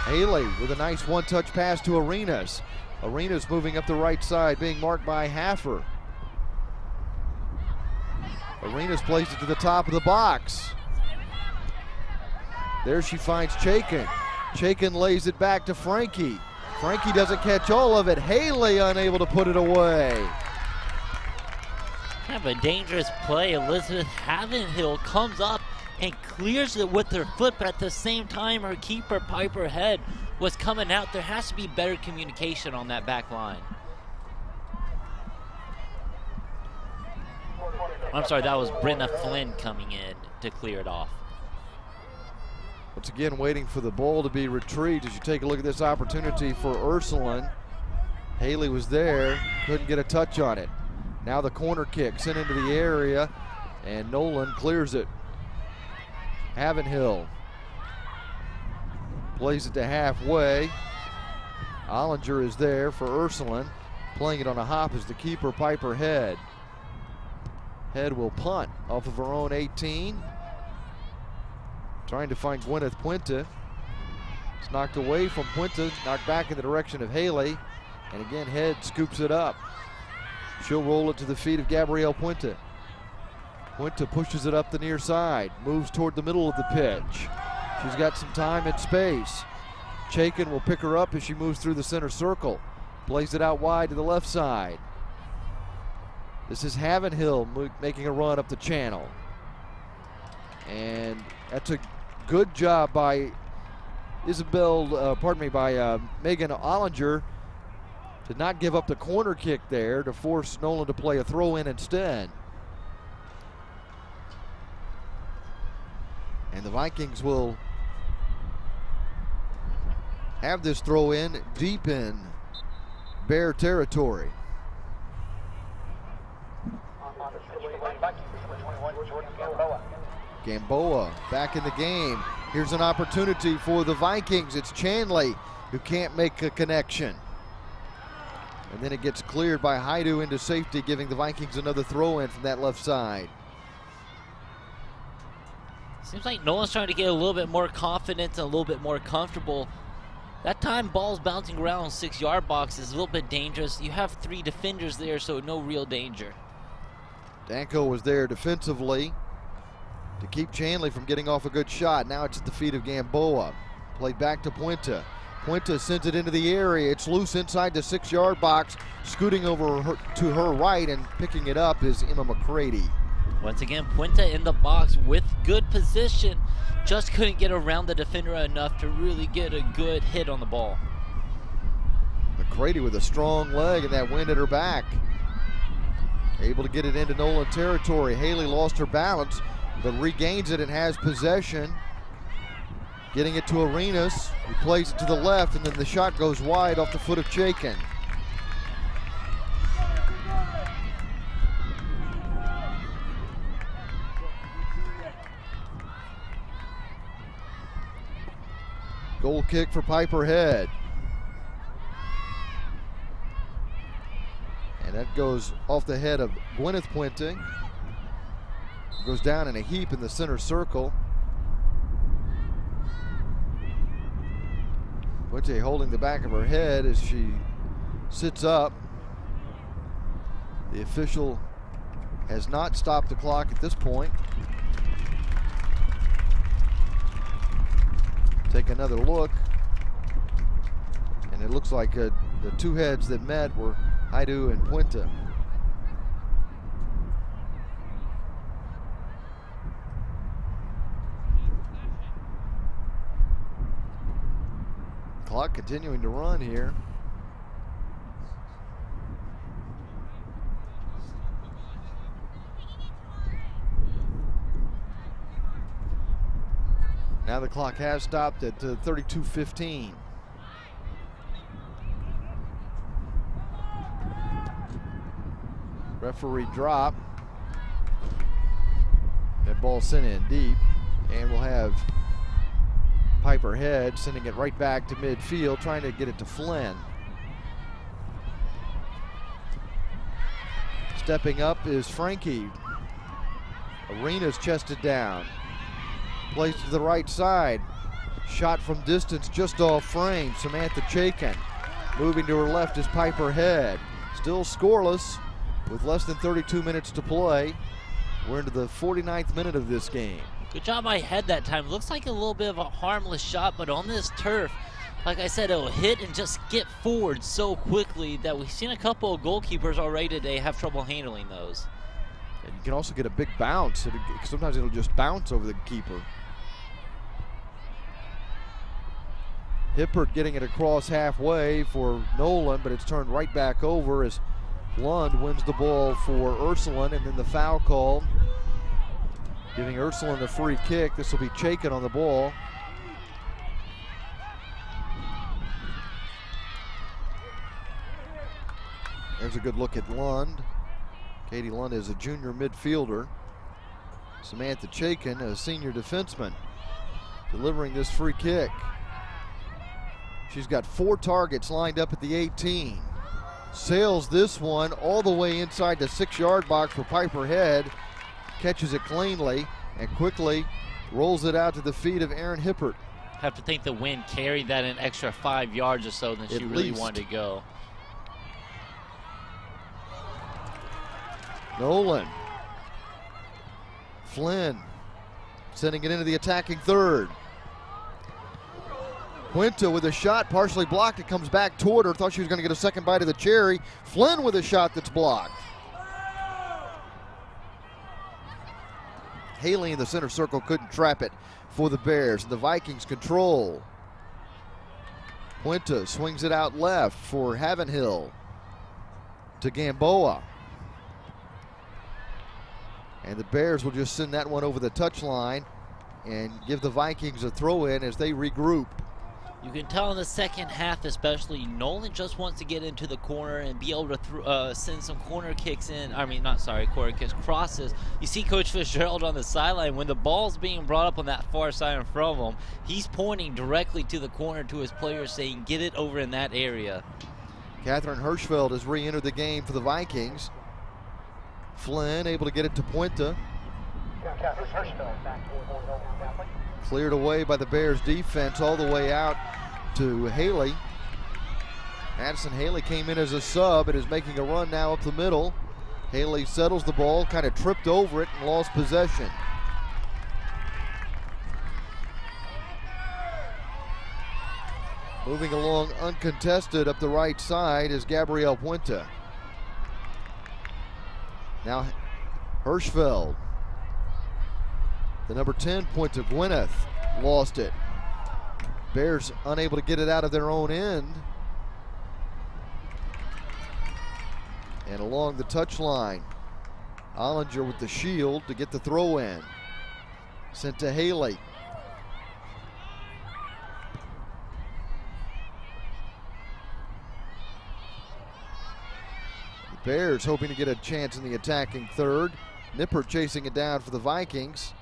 Haley with a nice one-touch pass to Arenas. Arenas moving up the right side, being marked by Haffer. Arenas plays it to the top of the box. There she finds Chaikin. Chaikin lays it back to Frankie. Frankie doesn't catch all of it. Haley unable to put it away. Kind of a dangerous play. Elizabeth Havenhill comes up and clears it with her foot, but at the same time, her keeper, Piper Head, was coming out. There has to be better communication on that back line. I'm sorry, that was Brenna Flynn coming in to clear it off. Once again, waiting for the ball to be retrieved as you take a look at this opportunity for Ursuline. Haley was there, couldn't get a touch on it. Now the corner kick sent into the area, and Nolan clears it. Havenhill plays it to halfway. Ollinger is there for Ursuline. Playing it on a hop is the keeper, Piper Head. Head will punt off of her own 18. Trying to find Gwyneth Puente. It's knocked away from Puente, knocked back in the direction of Haley. And again, Head scoops it up. She'll roll it to the feet of Gabrielle Puente. Puente pushes it up the near side, moves toward the middle of the pitch. She's got some time and space. Chaikin will pick her up as she moves through the center circle. Plays it out wide to the left side. This is Havenhill making a run up the channel. And that's a good job by Megan Ollinger to not give up the corner kick there to force Nolan to play a throw in instead. And the Vikings will have this throw in deep in Bear territory. Vikings, number 21, Jordan Gamboa. Gamboa back in the game. Here's an opportunity for the Vikings. It's Chanley who can't make a connection. And then it gets cleared by Haidu into safety, giving the Vikings another throw in from that left side. Seems like Nolan's trying to get a little bit more confident and a little bit more comfortable. That time ball's bouncing around 6-yard box is a little bit dangerous. You have 3 defenders there, so no real danger. Danko was there defensively to keep Chanley from getting off a good shot. Now it's at the feet of Gamboa. Played back to Puente. Puente sends it into the area. It's loose inside the 6-yard box. Scooting over to her right and picking it up is Emma McCready. Once again, Puente in the box with good position. Just couldn't get around the defender enough to really get a good hit on the ball. McCready with a strong leg and that wind at her back. Able to get it into Nolan territory. Haley lost her balance, but regains it and has possession. Getting it to Arenas, who plays it to the left, and then the shot goes wide off the foot of Chaikin. Goal kick for Piper Head. And that goes off the head of Gwyneth Puente. Goes down in a heap in the center circle. Puente holding the back of her head as she sits up. The official has not stopped the clock at this point. Take another look, and it looks like the two heads that met were Haidu and Puente. Clock continuing to run here. Now the clock has stopped at 32:15. Referee drop. That ball sent in deep, and we'll have Piper Head sending it right back to midfield, trying to get it to Flynn. Stepping up is Frankie. Arenas chested down. Plays to the right side. Shot from distance just off frame. Samantha Chaikin. Moving to her left is Piper Head. Still scoreless with less than 32 minutes to play. We're into the 49th minute of this game. Good job by Head that time. Looks like a little bit of a harmless shot, but on this turf, like I said, it'll hit and just get forward so quickly that we've seen a couple of goalkeepers already today have trouble handling those. And you can also get a big bounce. Sometimes it'll just bounce over the keeper. Hippert getting it across halfway for Nolan, but it's turned right back over as Lund wins the ball for Ursuline, and then the foul call, giving Ursuline the free kick. This will be Chaikin on the ball. There's a good look at Lund. Katie Lund is a junior midfielder. Samantha Chaikin, a senior defenseman, delivering this free kick. She's got 4 targets lined up at the 18. Sails this one all the way inside the 6-yard box for Piper Head. Catches it cleanly and quickly rolls it out to the feet of Aaron Hippert. Have to think the wind carried that an extra 5 yards or so than she really wanted to go. Nolan. Flynn sending it into the attacking third. Puente with a shot, partially blocked. It comes back toward her. Thought she was going to get a second bite of the cherry. Flynn with a shot that's blocked. Haley in the center circle couldn't trap it for the Bears. The Vikings control. Puente swings it out left for Havenhill to Gamboa. And the Bears will just send that one over the touchline and give the Vikings a throw in as they regroup. You can tell in the second half especially, Nolan just wants to get into the corner and be able to send some corner kicks in. I mean, not sorry, corner kicks, crosses. You see Coach Fitzgerald on the sideline. When the ball's being brought up on that far side in front of him, he's pointing directly to the corner to his players saying, get it over in that area. Catherine Hirschfeld has re-entered the game for the Vikings. Flynn able to get it to Puente. Cleared away by the Bears defense all the way out to Haley. Madison Haley came in as a sub and is making a run now up the middle. Haley settles the ball, kind of tripped over it and lost possession. Moving along uncontested up the right side is Gabrielle Puente. Now Hirschfeld. The number 10 point to Gwyneth, lost it. Bears unable to get it out of their own end. And along the touchline, Ollinger with the shield to get the throw in. Sent to Haley. The Bears hoping to get a chance in the attacking third. Nipper chasing it down for the Vikings.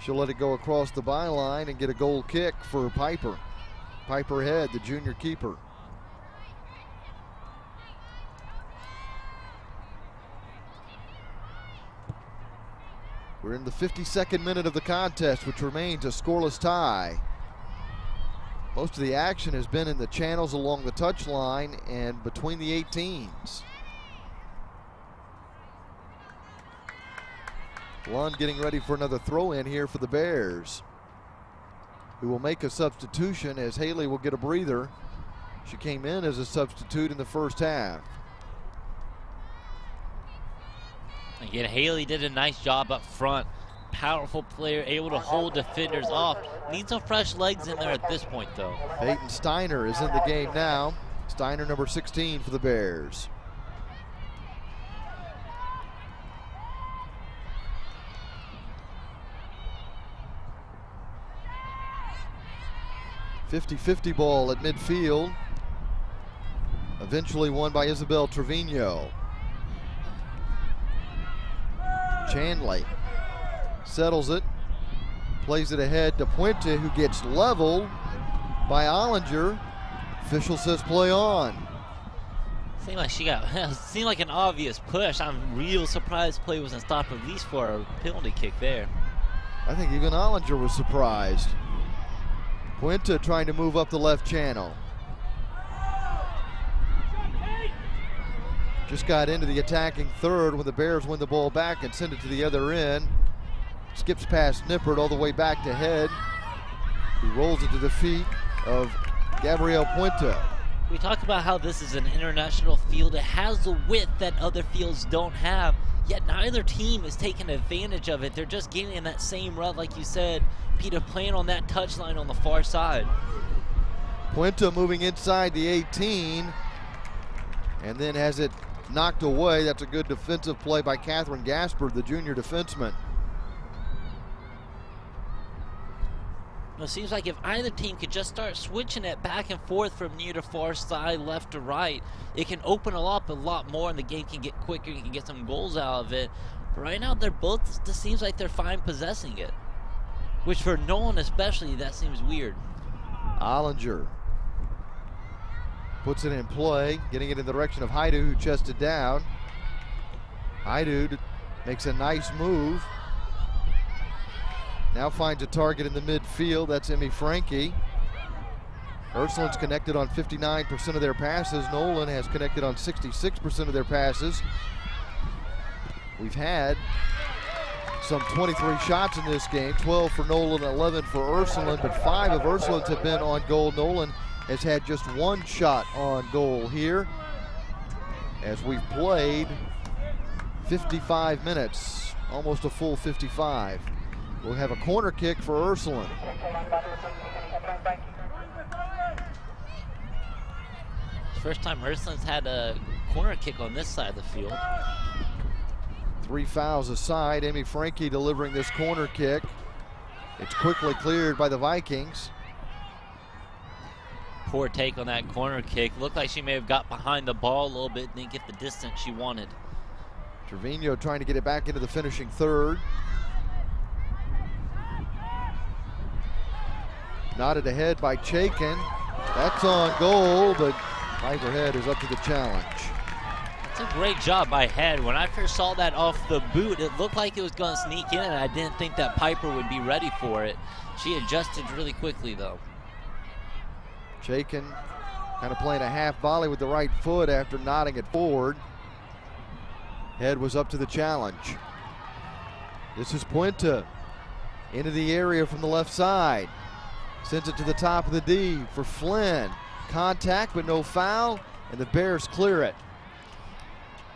She'll let it go across the byline and get a goal kick for Piper. Piper Head, the junior keeper. We're in the 52nd minute of the contest, which remains a scoreless tie. Most of the action has been in the channels along the touchline and between the 18s. Lund getting ready for another throw in here for the Bears, who will make a substitution as Haley will get a breather. She came in as a substitute in the first half. Again, Haley did a nice job up front. Powerful player, able to hold defenders off. Needs some fresh legs in there at this point, though. Peyton Steiner is in the game now. Steiner, number 16 for the Bears. .50-50 ball at midfield. Eventually won by Isabel Trevino. Chanley settles it, plays it ahead to Puente, who gets leveled by Ollinger. Official says play on. Seemed like seemed like an obvious push. I'm real surprised play wasn't stopped at least for a penalty kick there. I think even Ollinger was surprised. Puente trying to move up the left channel. Just got into the attacking third when the Bears win the ball back and send it to the other end. Skips past Nippert all the way back to Head. He rolls it to the feet of Gabrielle Puente. We talk about how this is an international field. It has the width that other fields don't have, yet neither team is taking advantage of it. They're just getting in that same rut, like you said, Peter, playing on that touchline on the far side. Puente moving inside the 18 and then has it knocked away. That's a good defensive play by Catherine Gasper, the junior defenseman. It seems like if either team could just start switching it back and forth from near to far side, left to right, it can open up a lot more and the game can get quicker. You can get some goals out of it. But right now, they're both, it seems like they're fine possessing it. Which for Nolan especially, that seems weird. Ollinger puts it in play, getting it in the direction of Haidu, who chested down. Haidu makes a nice move. Now finds a target in the midfield. That's Emmy Frankie. Ursuline's connected on 59% of their passes. Nolan has connected on 66% of their passes. We've had some 23 shots in this game, 12 for Nolan, 11 for Ursuline, but 5 of Ursuline's have been on goal. Nolan has had just 1 shot on goal here as we've played 55 minutes, almost a full 55. We'll have a corner kick for Ursuline. First time Ursuline's had a corner kick on this side of the field. 3 fouls aside, Emmy Frankie delivering this corner kick. It's quickly cleared by the Vikings. poor take on that corner kick. Looked like she may have got behind the ball a little bit and didn't get the distance she wanted. Trevino trying to get it back into the finishing third. Nodded ahead by Chaikin. That's on goal, but Piper Head is up to the challenge. It's a great job by Head. When I first saw that off the boot, it looked like it was going to sneak in, and I didn't think that Piper would be ready for it. She adjusted really quickly, though. Chaikin kind of playing a half volley with the right foot after nodding it forward. Head was up to the challenge. This is Puente into the area from the left side. Sends it to the top of the D for Flynn. Contact but no foul, and the Bears clear it.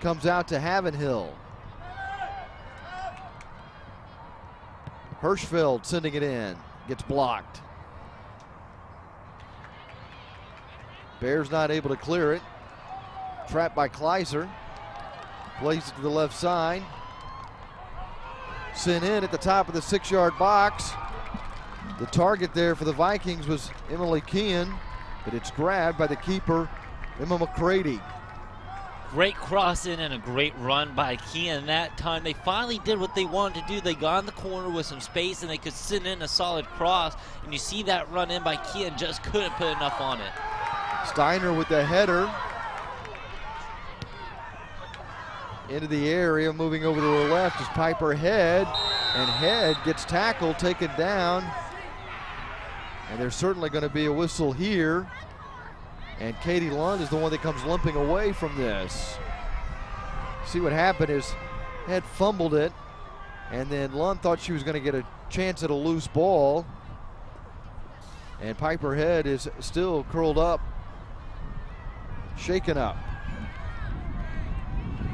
Comes out to Havenhill. Hirschfeld sending it in. Gets blocked. Bears not able to clear it. Trapped by Kleiser. Plays it to the left side. Sent in at the top of the 6-yard box. The target there for the Vikings was Emily Kean, but it's grabbed by the keeper, Emma McCready. Great cross in and a great run by Kean. That time they finally did what they wanted to do. They got in the corner with some space and they could send in a solid cross. And you see that run in by Kean, just couldn't put enough on it. Steiner with the header. Into the area, moving over to her left is Piper Head. And Head gets tackled, taken down. And there's certainly going to be a whistle here. And Katie Lund is the one that comes limping away from this. See what happened is Head fumbled it, and then Lund thought she was going to get a chance at a loose ball. And Piper Head is still curled up, shaken up.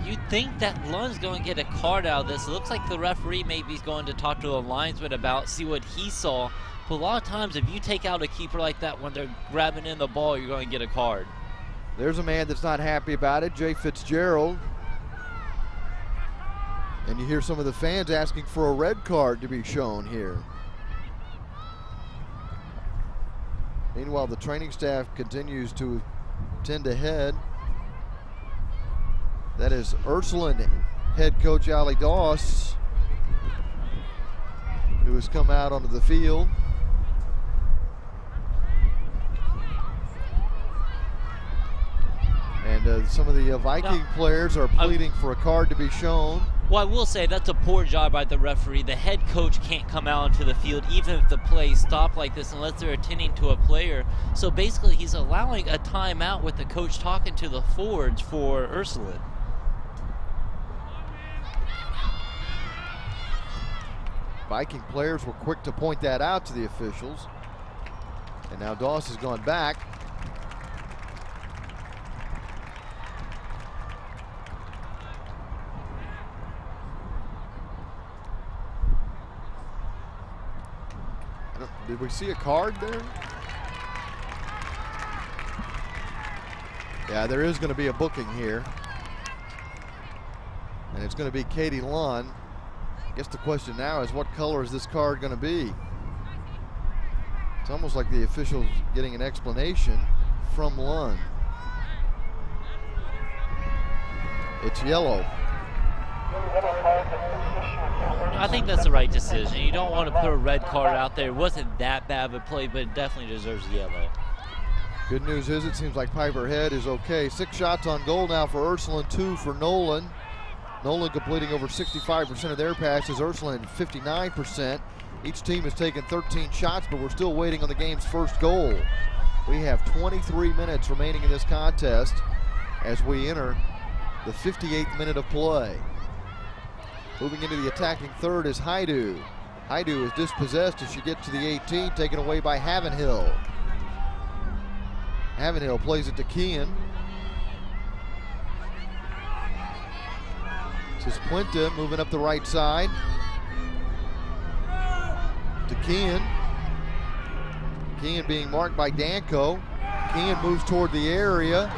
You'd think that Lund's going to get a card out of this. It looks like the referee maybe is going to talk to the linesman about, see what he saw. But a lot of times, if you take out a keeper like that when they're grabbing in the ball, you're going to get a card. There's a man that's not happy about it, Jay Fitzgerald. And you hear some of the fans asking for a red card to be shown here. Meanwhile, the training staff continues to tend to Head. That is Ursuline head coach Allie Doss, who has come out onto the field. And some of the Viking players are pleading for a card to be shown. Well, I will say that's a poor job by the referee. The head coach can't come out into the field even if the play stopped like this unless they're attending to a player. So basically he's allowing a timeout with the coach talking to the forwards for Ursuline. Viking players were quick to point that out to the officials. And now Doss has gone back. Did we see a card there? Yeah, there is going to be a booking here. And it's going to be Katie Lund. I guess the question now is, what color is this card going to be? It's almost like the officials getting an explanation from Lund. It's yellow. I think that's the right decision. You don't want to put a red card out there. It wasn't that bad of a play, but it definitely deserves yellow. Good news is it seems like Piper Head is okay. 6 shots on goal now for Ursuline, 2 for Nolan. Nolan completing over 65% of their passes, Ursuline 59%. Each team has taken 13 shots, but we're still waiting on the game's first goal. We have 23 minutes remaining in this contest as we enter the 58th minute of play. Moving into the attacking third is Haidu. Haidu is dispossessed as she gets to the 18, taken away by Havenhill. Havenhill plays it to Kean. This is Puente moving up the right side. To Kean. Kean being marked by Danko. Kean moves toward the area.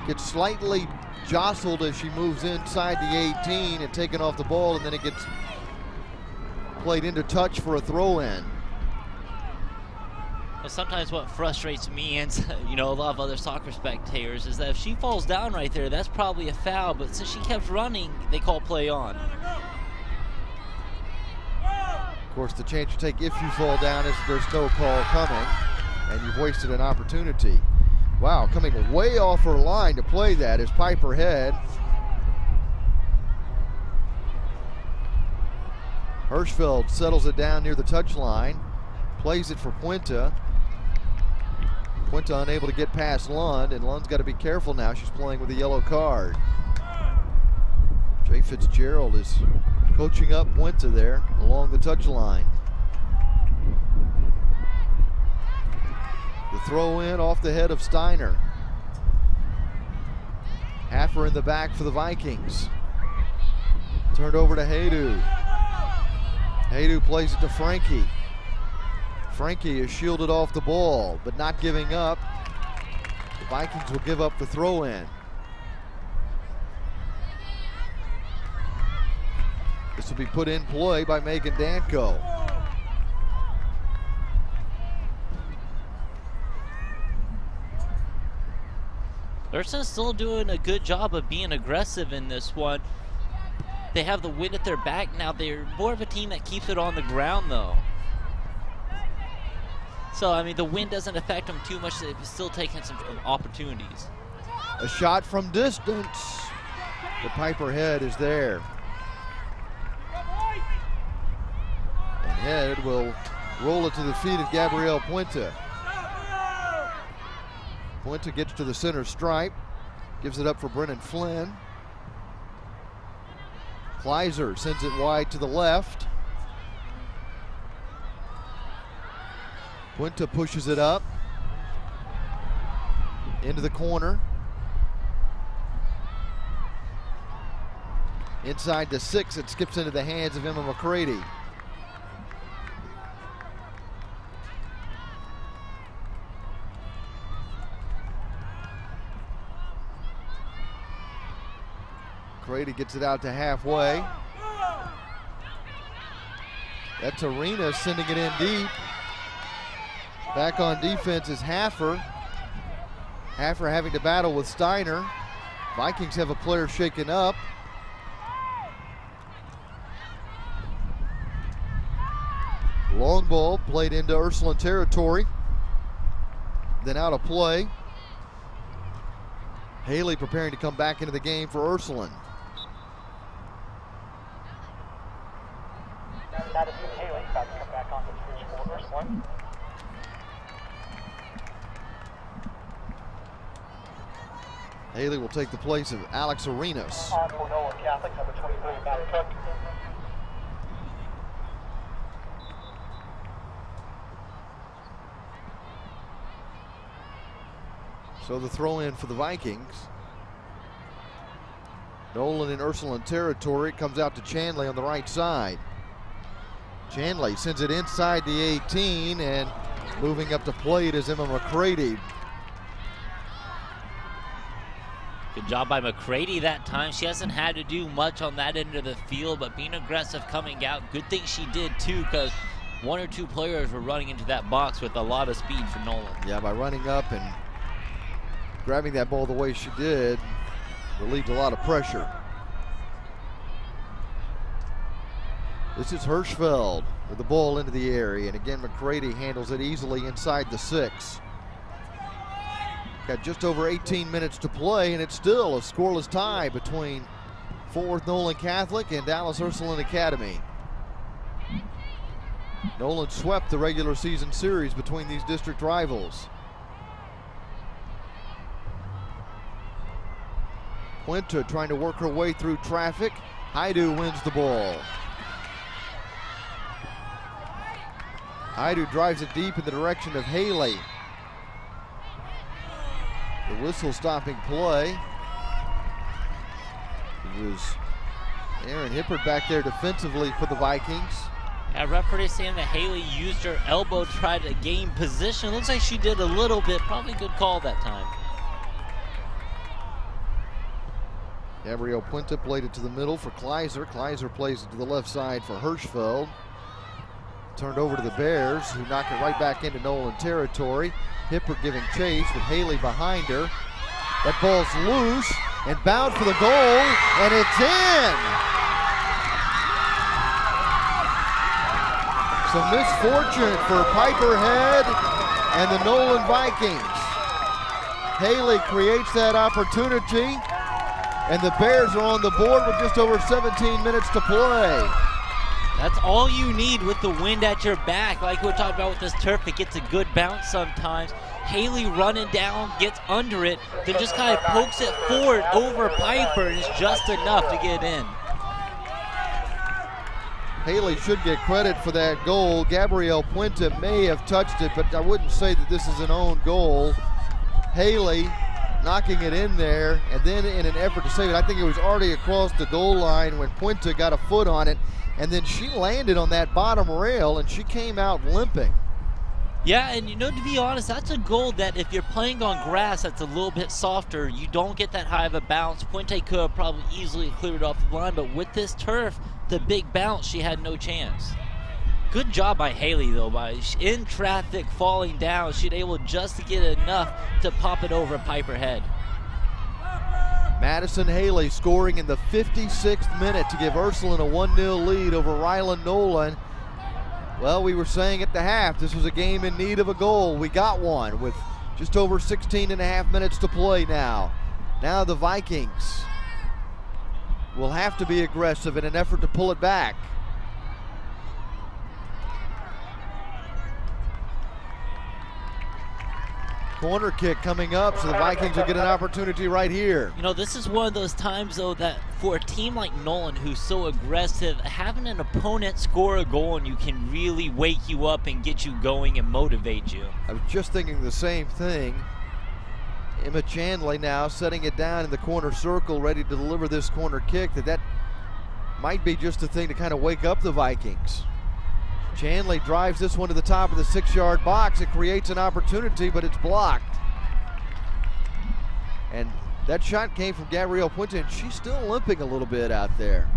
Gets slightly jostled as she moves inside the 18 and taken off the ball, and then it gets played into touch for a throw-in. Well, sometimes what frustrates me and a lot of other soccer spectators is that if she falls down right there, that's probably a foul. But since she kept running, they call play on. Of course, the chance you take if you fall down is there's no call coming, and you've wasted an opportunity. Wow, coming way off her line to play that is Piper Head. Hirschfeld settles it down near the touchline, plays it for Puente. Puente unable to get past Lund, and Lund's got to be careful now. She's playing with a yellow card. Jay Fitzgerald is coaching up Puente there along the touchline. The throw in off the head of Steiner. Haffer in the back for the Vikings. Turned over to Haydu. Haydu plays it to Frankie. Frankie is shielded off the ball, but not giving up. The Vikings will give up the throw in. This will be put in play by Megan Danko. Ursuline's still doing a good job of being aggressive in this one. They have the wind at their back now. They're more of a team that keeps it on the ground, though. So, I mean, the wind doesn't affect them too much. They've still taken some opportunities. A shot from distance. The Piper Head is there. And Head will roll it to the feet of Gabrielle Puente. Puente gets to the center stripe, gives it up for Brennan Flynn. Kleiser sends it wide to the left. Puente pushes it up into the corner. Inside the 6, it skips into the hands of Emma McCready. McCready gets it out to halfway. That's Arena sending it in deep. Back on defense is Haffer. Haffer having to battle with Steiner. Vikings have a player shaken up. Long ball played into Ursuline territory. Then out of play. Haley preparing to come back into the game for Ursuline. Madison Haley about to come back on the pitch for Ursuline. Haley will take the place of Alex Arenas. On for Nolan Catholic, number 23, Matt Cook. So the throw in for the Vikings. Nolan in Ursuline territory, comes out to Chanley on the right side. Chanley sends it inside the 18, and moving up to play it is Emma McCready. Good job by McCready that time. She hasn't had to do much on that end of the field, but being aggressive coming out. Good thing she did too, because one or two players were running into that box with a lot of speed for Nolan. Yeah, by running up and grabbing that ball the way she did, relieved a lot of pressure. This is Hirschfeld with the ball into the area, and again McCready handles it easily inside the 6. Got just over 18 minutes to play, and it's still a scoreless tie between Fort Worth Nolan Catholic and Dallas Ursuline Academy. Nolan swept the regular season series between these district rivals. Puente trying to work her way through traffic. Haydu wins the ball. Haydu drives it deep in the direction of Haley. The whistle stopping play. It was Aaron Hippert back there defensively for the Vikings. Referee saying that Haley used her elbow to try to gain position. Looks like she did a little bit. Probably good call that time. Gabrielle Puente played it to the middle for Kleiser. Kleiser plays it to the left side for Hirschfeld. Turned over to the Bears, who knock it right back into Nolan territory. Hipper giving chase with Haley behind her. That ball's loose and bound for the goal, and it's in! Some misfortune for Piper Head and the Nolan Vikings. Haley creates that opportunity, and the Bears are on the board with just over 17 minutes to play. That's all you need with the wind at your back. Like we're talking about with this turf, it gets a good bounce sometimes. Haley running down, gets under it, then just kind of pokes it forward over Piper, and it's just enough to get in. Haley should get credit for that goal. Gabrielle Puente may have touched it, but I wouldn't say that this is an own goal. Haley knocking it in there, and then in an effort to save it, I think it was already across the goal line when Puente got a foot on it, and then she landed on that bottom rail, and she came out limping. Yeah, and to be honest, that's a goal that if you're playing on grass that's a little bit softer, you don't get that high of a bounce. Puente could have probably easily cleared it off the line, but with this turf, the big bounce, she had no chance. Good job by Haley, though. By in traffic, falling down, she'd able just to get enough to pop it over Piper Head. Madison Haley scoring in the 56th minute to give Ursuline a 1-0 lead over Ryland Nolan. Well, we were saying at the half, this was a game in need of a goal. We got one with just over 16 and a half minutes to play now. Now the Vikings will have to be aggressive in an effort to pull it back. Corner kick coming up, so the Vikings will get an opportunity right here. This is one of those times, though, that for a team like Nolan, who's so aggressive, having an opponent score a goal and you can really wake you up and get you going and motivate you. I was just thinking the same thing. Emma Chandley now setting it down in the corner circle, ready to deliver this corner kick. That might be just a thing to kind of wake up the Vikings. Chandley drives this one to the top of the 6-yard box. It creates an opportunity, but it's blocked. And that shot came from Gabrielle Puente, and she's still limping a little bit out there.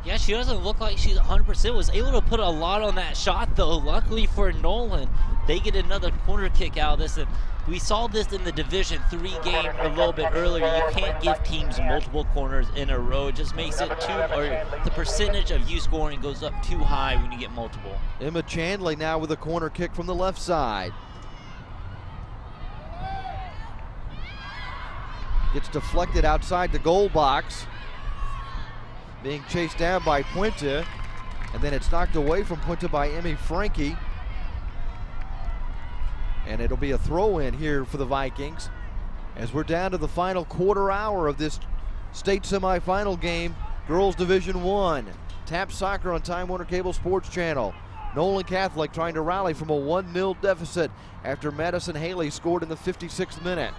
Yeah, she doesn't look like she's 100%. Was able to put a lot on that shot, though. Luckily for Nolan, they get another corner kick out of this. And we saw this in the Division III game a little bit earlier. You can't give teams multiple corners in a row. It just makes it the percentage of you scoring goes up too high when you get multiple. Emma Chandley now with a corner kick from the left side. Gets deflected outside the goal box. Being chased down by Puente, and then it's knocked away from Puente by Emmy Frankie. And it'll be a throw-in here for the Vikings as we're down to the final quarter hour of this state semifinal game, Girls Division I. TAPPS Soccer on Time Warner Cable Sports Channel. Nolan Catholic trying to rally from a 1-0 deficit after Madison Haley scored in the 56th minute.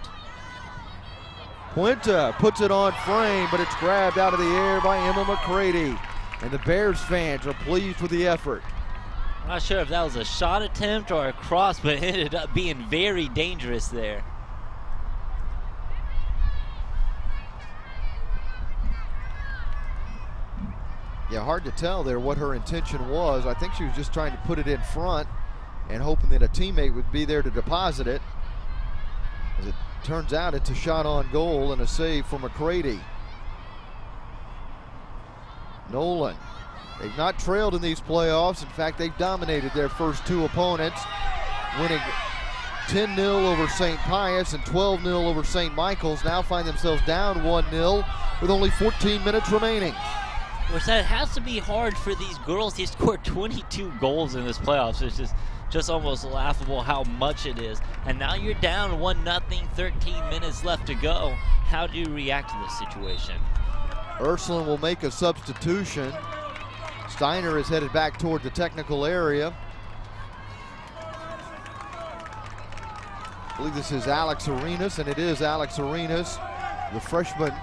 Puente puts it on frame, but it's grabbed out of the air by Emma McCready. And the Bears fans are pleased with the effort. I'm not sure if that was a shot attempt or a cross, but it ended up being very dangerous there. Yeah, hard to tell there what her intention was. I think she was just trying to put it in front and hoping that a teammate would be there to deposit it. As it turns out, it's a shot on goal and a save for McCready. Nolan, they've not trailed in these playoffs. In fact, they've dominated their first two opponents, winning 10-0 over St. Pius and 12-0 over St. Michael's. Now find themselves down 1-0 with only 14 minutes remaining. Which that has to be hard for these girls. They scored 22 goals in this playoffs. It's just almost laughable how much it is. And now you're down 1-0, 13 minutes left to go. How do you react to this situation? Ursuline will make a substitution. Steiner is headed back toward the technical area. I believe this is Alex Arenas, and it is Alex Arenas, the freshman,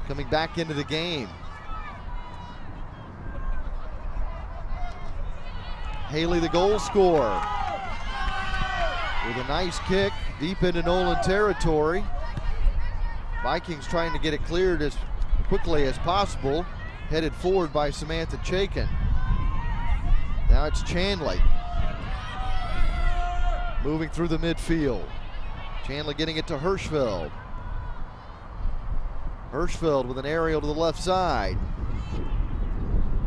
coming back into the game. Haley, the goal scorer, with a nice kick deep into Nolan territory. Vikings trying to get it cleared as quickly as possible, headed forward by Samantha Chaikin. Now Now it's Chandley. Moving through the midfield. Chandley getting it to Hirschfeld. Hirschfeld with an aerial to the left side.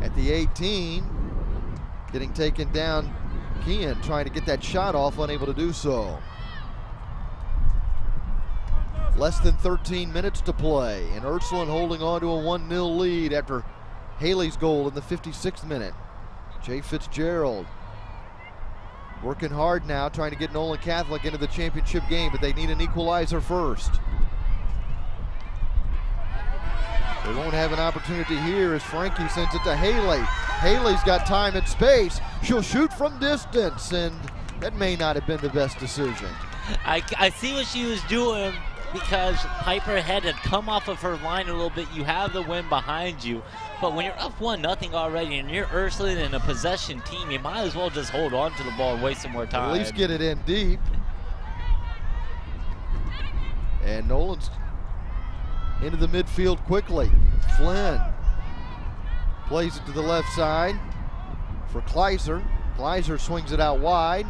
At the 18, getting taken down. Kean trying to get that shot off, unable to do so. Less than 13 minutes to play, and Ursuline holding on to a 1-0 lead after Haley's goal in the 56th minute. Jay Fitzgerald working hard now, trying to get Nolan Catholic into the championship game, but they need an equalizer first. They won't have an opportunity here as Frankie sends it to Haley. Haley's got time and space. She'll shoot from distance, and that may not have been the best decision. I see what she was doing because Piper Head had come off of her line a little bit. You have the wind behind you. But when you're up 1-0 already and you're Ursuline and a possession team, you might as well just hold on to the ball and waste some more time. At least get it in deep. And Nolan's into the midfield quickly. Flynn plays it to the left side for Kleiser. Kleiser swings it out wide,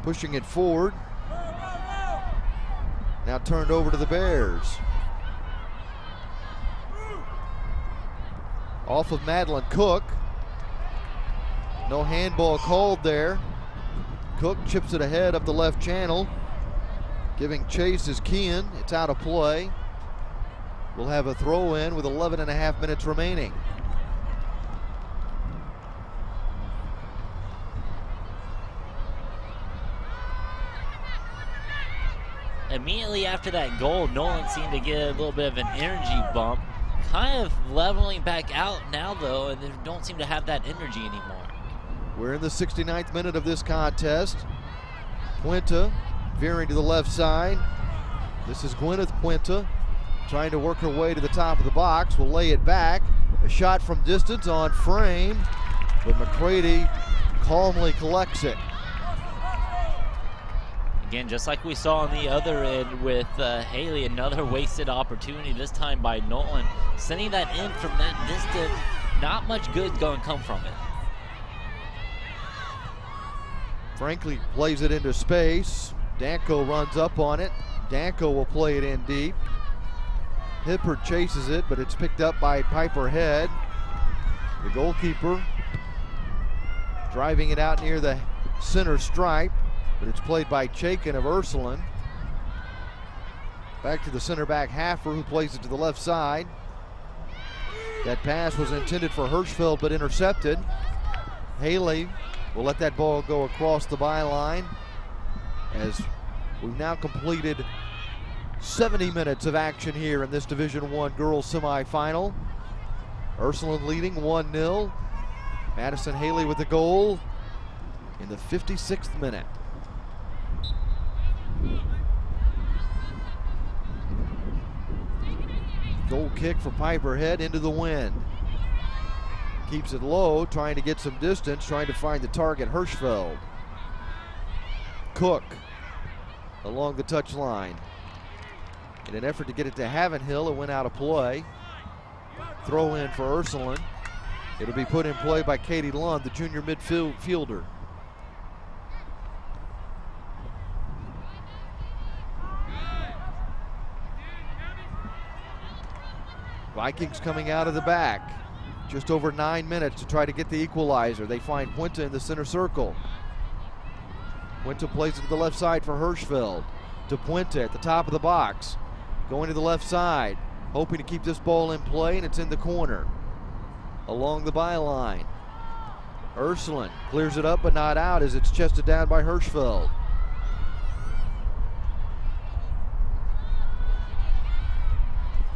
pushing it forward. Now turned over to the Bears. Off of Madeline Cook. No handball called there. Cook chips it ahead up the left channel. Giving chase is Kean. It's out of play. We'll have a throw in with 11.5 minutes remaining. Immediately after that goal, Nolan seemed to get a little bit of an energy bump. Kind of leveling back out now, though, and they don't seem to have that energy anymore. We're in the 69th minute of this contest. Puente veering to the left side. This is Gwyneth Puente trying to work her way to the top of the box. Will lay it back. A shot from distance on frame, but McCready calmly collects it. Again, just like we saw on the other end with Haley, another wasted opportunity, this time by Nolan. Sending that in from that distance, not much good going to come from it. Franklin plays it into space. Danko runs up on it. Danko will play it in deep. Hippert chases it, but it's picked up by Piper Head. The goalkeeper driving it out near the center stripe, but it's played by Chaikin of Ursuline. Back to the center back Haffer, who plays it to the left side. That pass was intended for Hirschfeld, but intercepted. Haley will let that ball go across the byline as we've now completed 70 minutes of action here in this Division I girls semifinal. Ursuline leading 1-0. Madison Haley with the goal in the 56th minute. Goal kick for Piper Head into the wind. Keeps it low, trying to get some distance, trying to find the target, Hirschfeld. Cook along the touch line. In an effort to get it to Havenhill, it went out of play. Throw in for Ursuline. It'll be put in play by Katie Lund, the junior midfielder. Vikings coming out of the back. Just over 9 minutes to try to get the equalizer. They find Puente in the center circle. Puente plays it to the left side for Hirschfeld. To Puente at the top of the box. Going to the left side. Hoping to keep this ball in play, and it's in the corner. Along the byline. Ursuline clears it up but not out as it's chested down by Hirschfeld.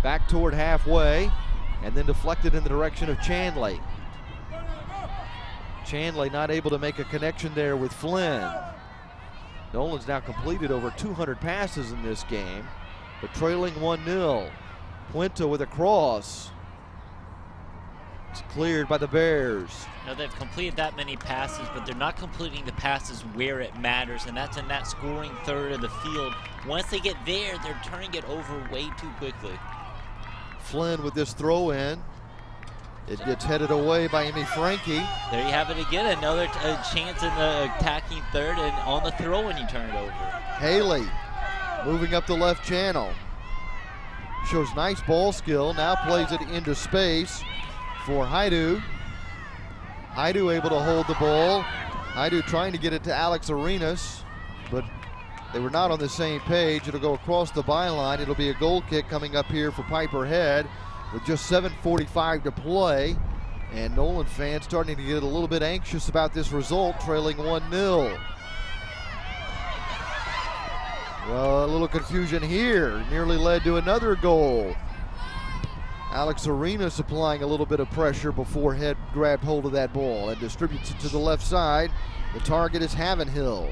Back toward halfway, and then deflected in the direction of Chandley. Chandley not able to make a connection there with Flynn. Nolan's now completed over 200 passes in this game, but trailing 1-0. Puente with a cross. It's cleared by the Bears. You know, they've completed that many passes, but they're not completing the passes where it matters, and that's in that scoring third of the field. Once they get there, they're turning it over way too quickly. Flynn with this throw in. It gets headed away by Amy Frankie. There you have it again, another chance in the attacking third and on the throw when you turn it over. Haley moving up the left channel. Shows nice ball skill, now plays it into space for Haidu. Haidu able to hold the ball. Haidu trying to get it to Alex Arenas, but they were not on the same page. It'll go across the byline. It'll be a goal kick coming up here for Piper Head with just 7:45 to play. And Nolan fans starting to get a little bit anxious about this result, trailing 1-0. Well, a little confusion here. Nearly led to another goal. Alex Arenas applying a little bit of pressure before Head grabbed hold of that ball and distributes it to the left side. The target is Havenhill.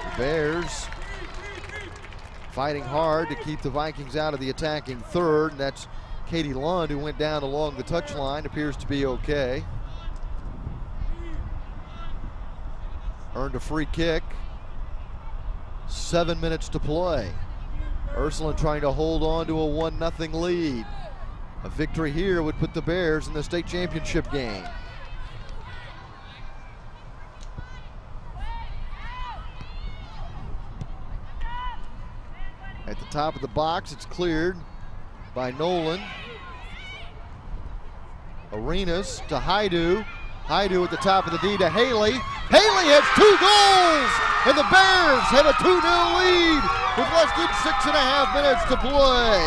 The Bears fighting hard to keep the Vikings out of the attacking third. That's Katie Lund, who went down along the touchline, appears to be okay. Earned a free kick. 7 minutes to play. Ursuline trying to hold on to a 1-0 lead. A victory here would put the Bears in the state championship game. At the top of the box, it's cleared by Nolan. Arenas to Haidu. Haidu at the top of the D to Haley. Haley has 2 goals, and the Bears have a 2-0 lead with less than 6.5 minutes to play.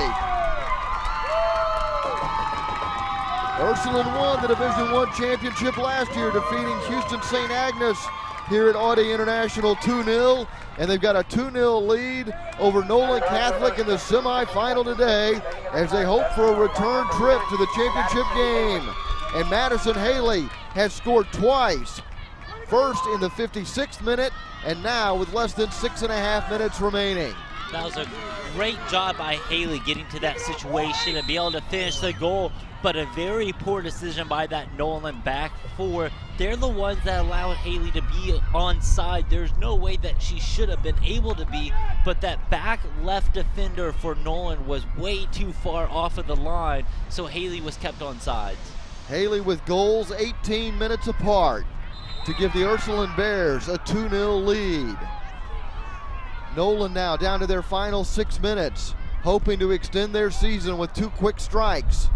Ursuline won the Division I championship last year, defeating Houston St. Agnes here at Audie International 2-0, and they've got a 2-0 lead over Nolan Catholic in the semifinal today as they hope for a return trip to the championship game. And Madison Haley has scored twice, first in the 56th minute and now with less than 6.5 minutes remaining. That was a great job by Haley getting to that situation and be able to finish the goal, but a very poor decision by that Nolan back four. They're the ones that allowed Haley to be onside. There's no way that she should have been able to be, but that back left defender for Nolan was way too far off of the line, so Haley was kept onside. Haley with goals 18 minutes apart to give the Ursuline Bears a 2-0 lead. Nolan now down to their final 6 minutes, hoping to extend their season with 2 quick strikes.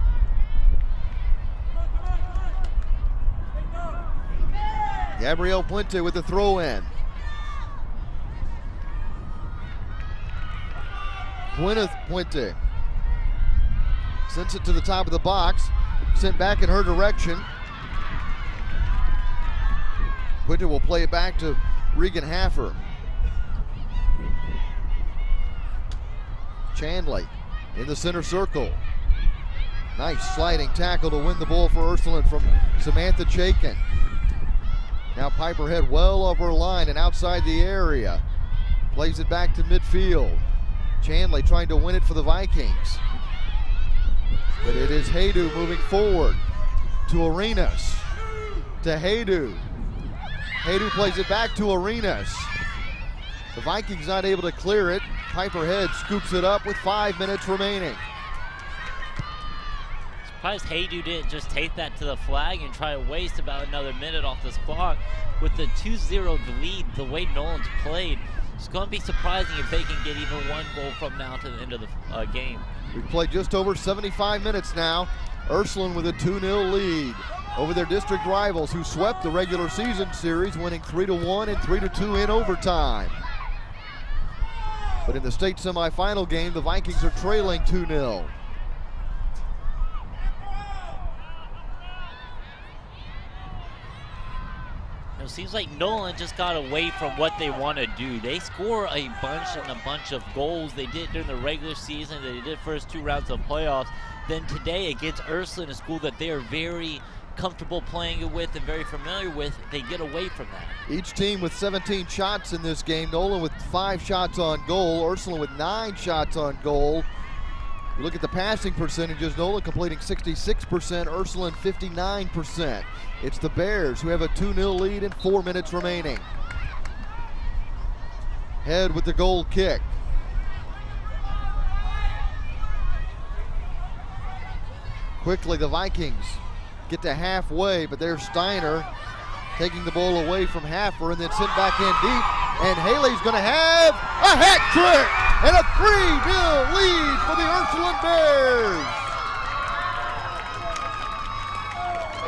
Gabrielle Puente with the throw-in. Puente sends it to the top of the box, sent back in her direction. Puente will play it back to Regan Haffer. Chandley in the center circle. Nice sliding tackle to win the ball for Ursuline from Samantha Chaikin. Now Piper Head well over her line and outside the area. Plays it back to midfield. Chandley trying to win it for the Vikings. But it is Haidu moving forward to Arenas. To Haidu. Haidu plays it back to Arenas. The Vikings not able to clear it. Piper Head scoops it up with 5 minutes remaining. Surprised Haidu didn't just take that to the flag and try to waste about another minute off this clock. With the 2-0 lead, the way Nolan's played, it's going to be surprising if they can get even 1 goal from now to the end of the game. We've played just over 75 minutes now. Ursuline with a 2-0 lead over their district rivals who swept the regular season series, winning 3-1 and 3-2 in overtime. But in the state semifinal game, the Vikings are trailing 2-0. It seems like Nolan just got away from what they want to do. They score a bunch of goals. They did during the regular season. They did first 2 rounds of playoffs. Then today against Ursuline, a school that they are very comfortable playing with and very familiar with, they get away from that. Each team with 17 shots in this game. Nolan with 5 shots on goal. Ursuline with 9 shots on goal. You look at the passing percentages, Nolan completing 66%, Ursuline 59%. It's the Bears who have a 2-0 lead and 4 minutes remaining. Head with the goal kick. Quickly, the Vikings get to halfway, but there's Steiner taking the ball away from Haffer and then sent back in deep. And Haley's going to have a hat trick and a 3-0 lead for the Ursuline Bears.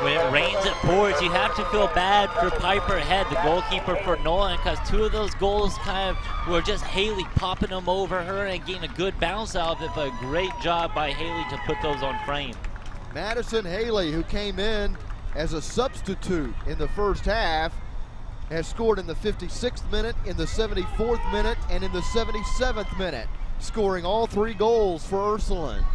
When it rains, it pours. You have to feel bad for Piper Head, the goalkeeper for Nolan, because 2 of those goals kind of were just Haley popping them over her and getting a good bounce out of it, but a great job by Haley to put those on frame. Madison Haley, who came in as a substitute in the first half, has scored in the 56th minute, in the 74th minute, and in the 77th minute, scoring all 3 goals for Ursuline.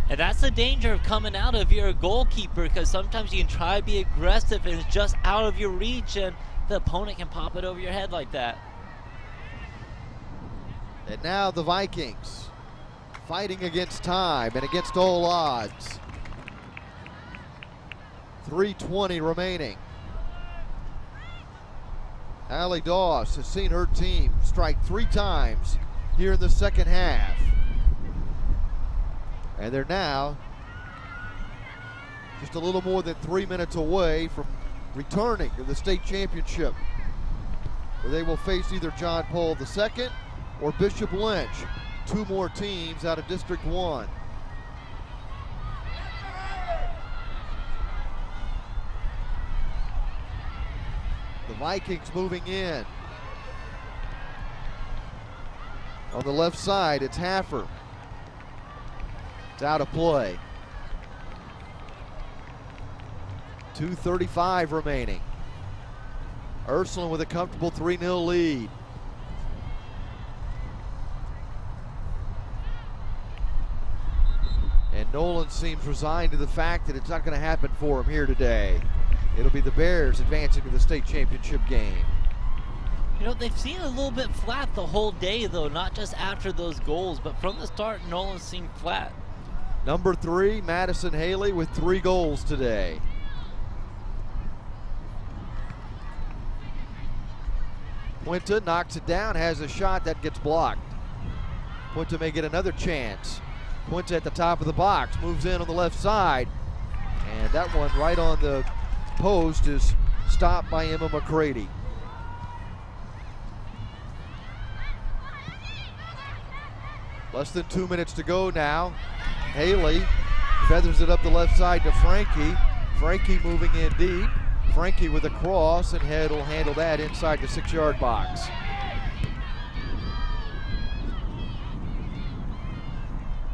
And that's the danger of coming out of your goalkeeper, because sometimes you can try to be aggressive and it's just out of your reach and the opponent can pop it over your head like that. And now the Vikings fighting against time and against all odds. 3:20 remaining. Allie Doss has seen her team strike 3 times here in the second half. And they're now just a little more than 3 minutes away from returning to the state championship, where they will face either John Paul II or Bishop Lynch, 2 more teams out of District 1. The Vikings moving in. On the left side, it's Haffer. It's out of play. 2:35 remaining. Ursuline with a comfortable 3-0 lead. And Nolan seems resigned to the fact that it's not going to happen for him here today. It'll be the Bears advancing to the state championship game. You know, they've seen a little bit flat the whole day, though, not just after those goals, but from the start, Nolan seemed flat. Number 3, Madison Haley with 3 goals today. Puente knocks it down, has a shot that gets blocked. Puente may get another chance. Puente at the top of the box, moves in on the left side. And that one right on the post is stopped by Emma McCready. Less than 2 minutes to go now. Haley feathers it up the left side to Frankie. Frankie moving in deep. Frankie with a cross, and Head will handle that inside the 6-yard box.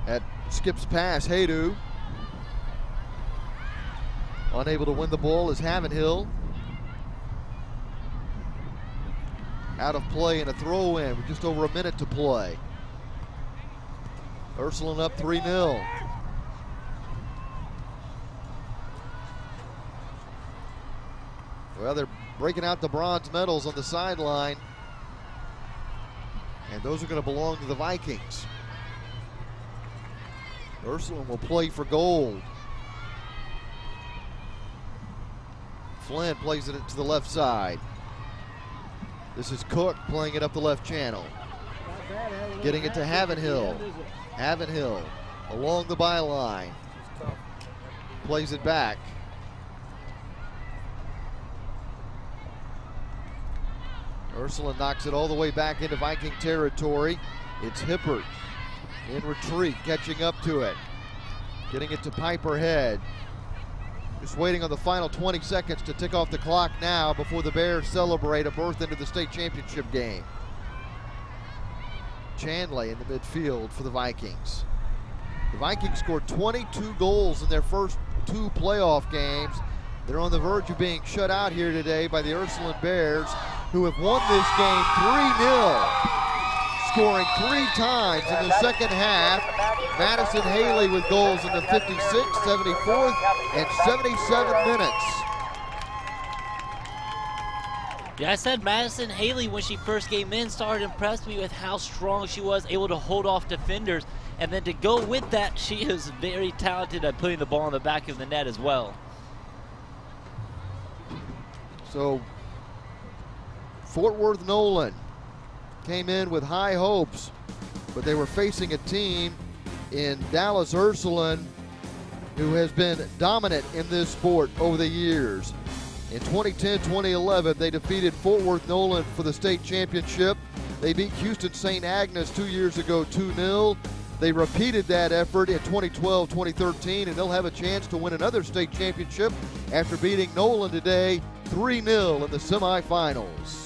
That skips past Haydu. Unable to win the ball is Havenhill. Out of play and a throw in with just over a minute to play. Ursuline up 3-0. Well, they're breaking out the bronze medals on the sideline, and those are going to belong to the Vikings. Ursuline will play for gold. Flynn plays it to the left side. This is Cook playing it up the left channel. Getting it to Havenhill. Havenhill along the byline. Plays it back. Ursuline knocks it all the way back into Viking territory. It's Hippert in retreat, catching up to it. Getting it to Piper Head. Just waiting on the final 20 seconds to tick off the clock now before the Bears celebrate a berth into the state championship game. Chanley in the midfield for the Vikings. The Vikings scored 22 goals in their first 2 playoff games. They're on the verge of being shut out here today by the Ursuline Bears, who have won this game 3-0, scoring 3 times in the second half. Madison Haley with goals in the 56th, 74th, and 77 minutes. Yeah, I said Madison Haley, when she first came in, started to impress me with how strong she was, able to hold off defenders. And then to go with that, she is very talented at putting the ball in the back of the net as well. So Fort Worth Nolan came in with high hopes, but they were facing a team in Dallas Ursuline, who has been dominant in this sport over the years. In 2010-2011, they defeated Fort Worth Nolan for the state championship. They beat Houston St. Agnes 2 years ago 2-0. They repeated that effort in 2012-2013, and they'll have a chance to win another state championship after beating Nolan today 3-0 in the semifinals.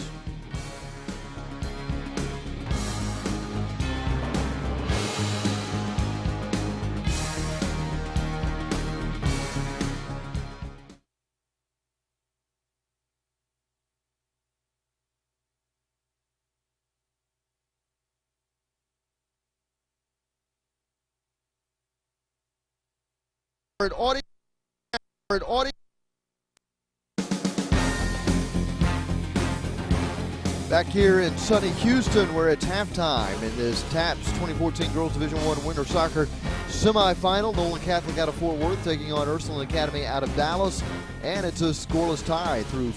Back here in sunny Houston, we're at halftime in this TAPPS 2014 Girls Division I Winter Soccer Semifinal. Nolan Catholic out of Fort Worth taking on Ursuline Academy out of Dallas, and it's a scoreless tie through.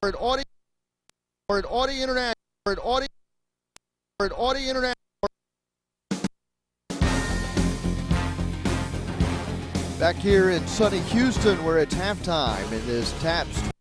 We're at Audi International. Back here in sunny Houston, we're at halftime in this TAPPS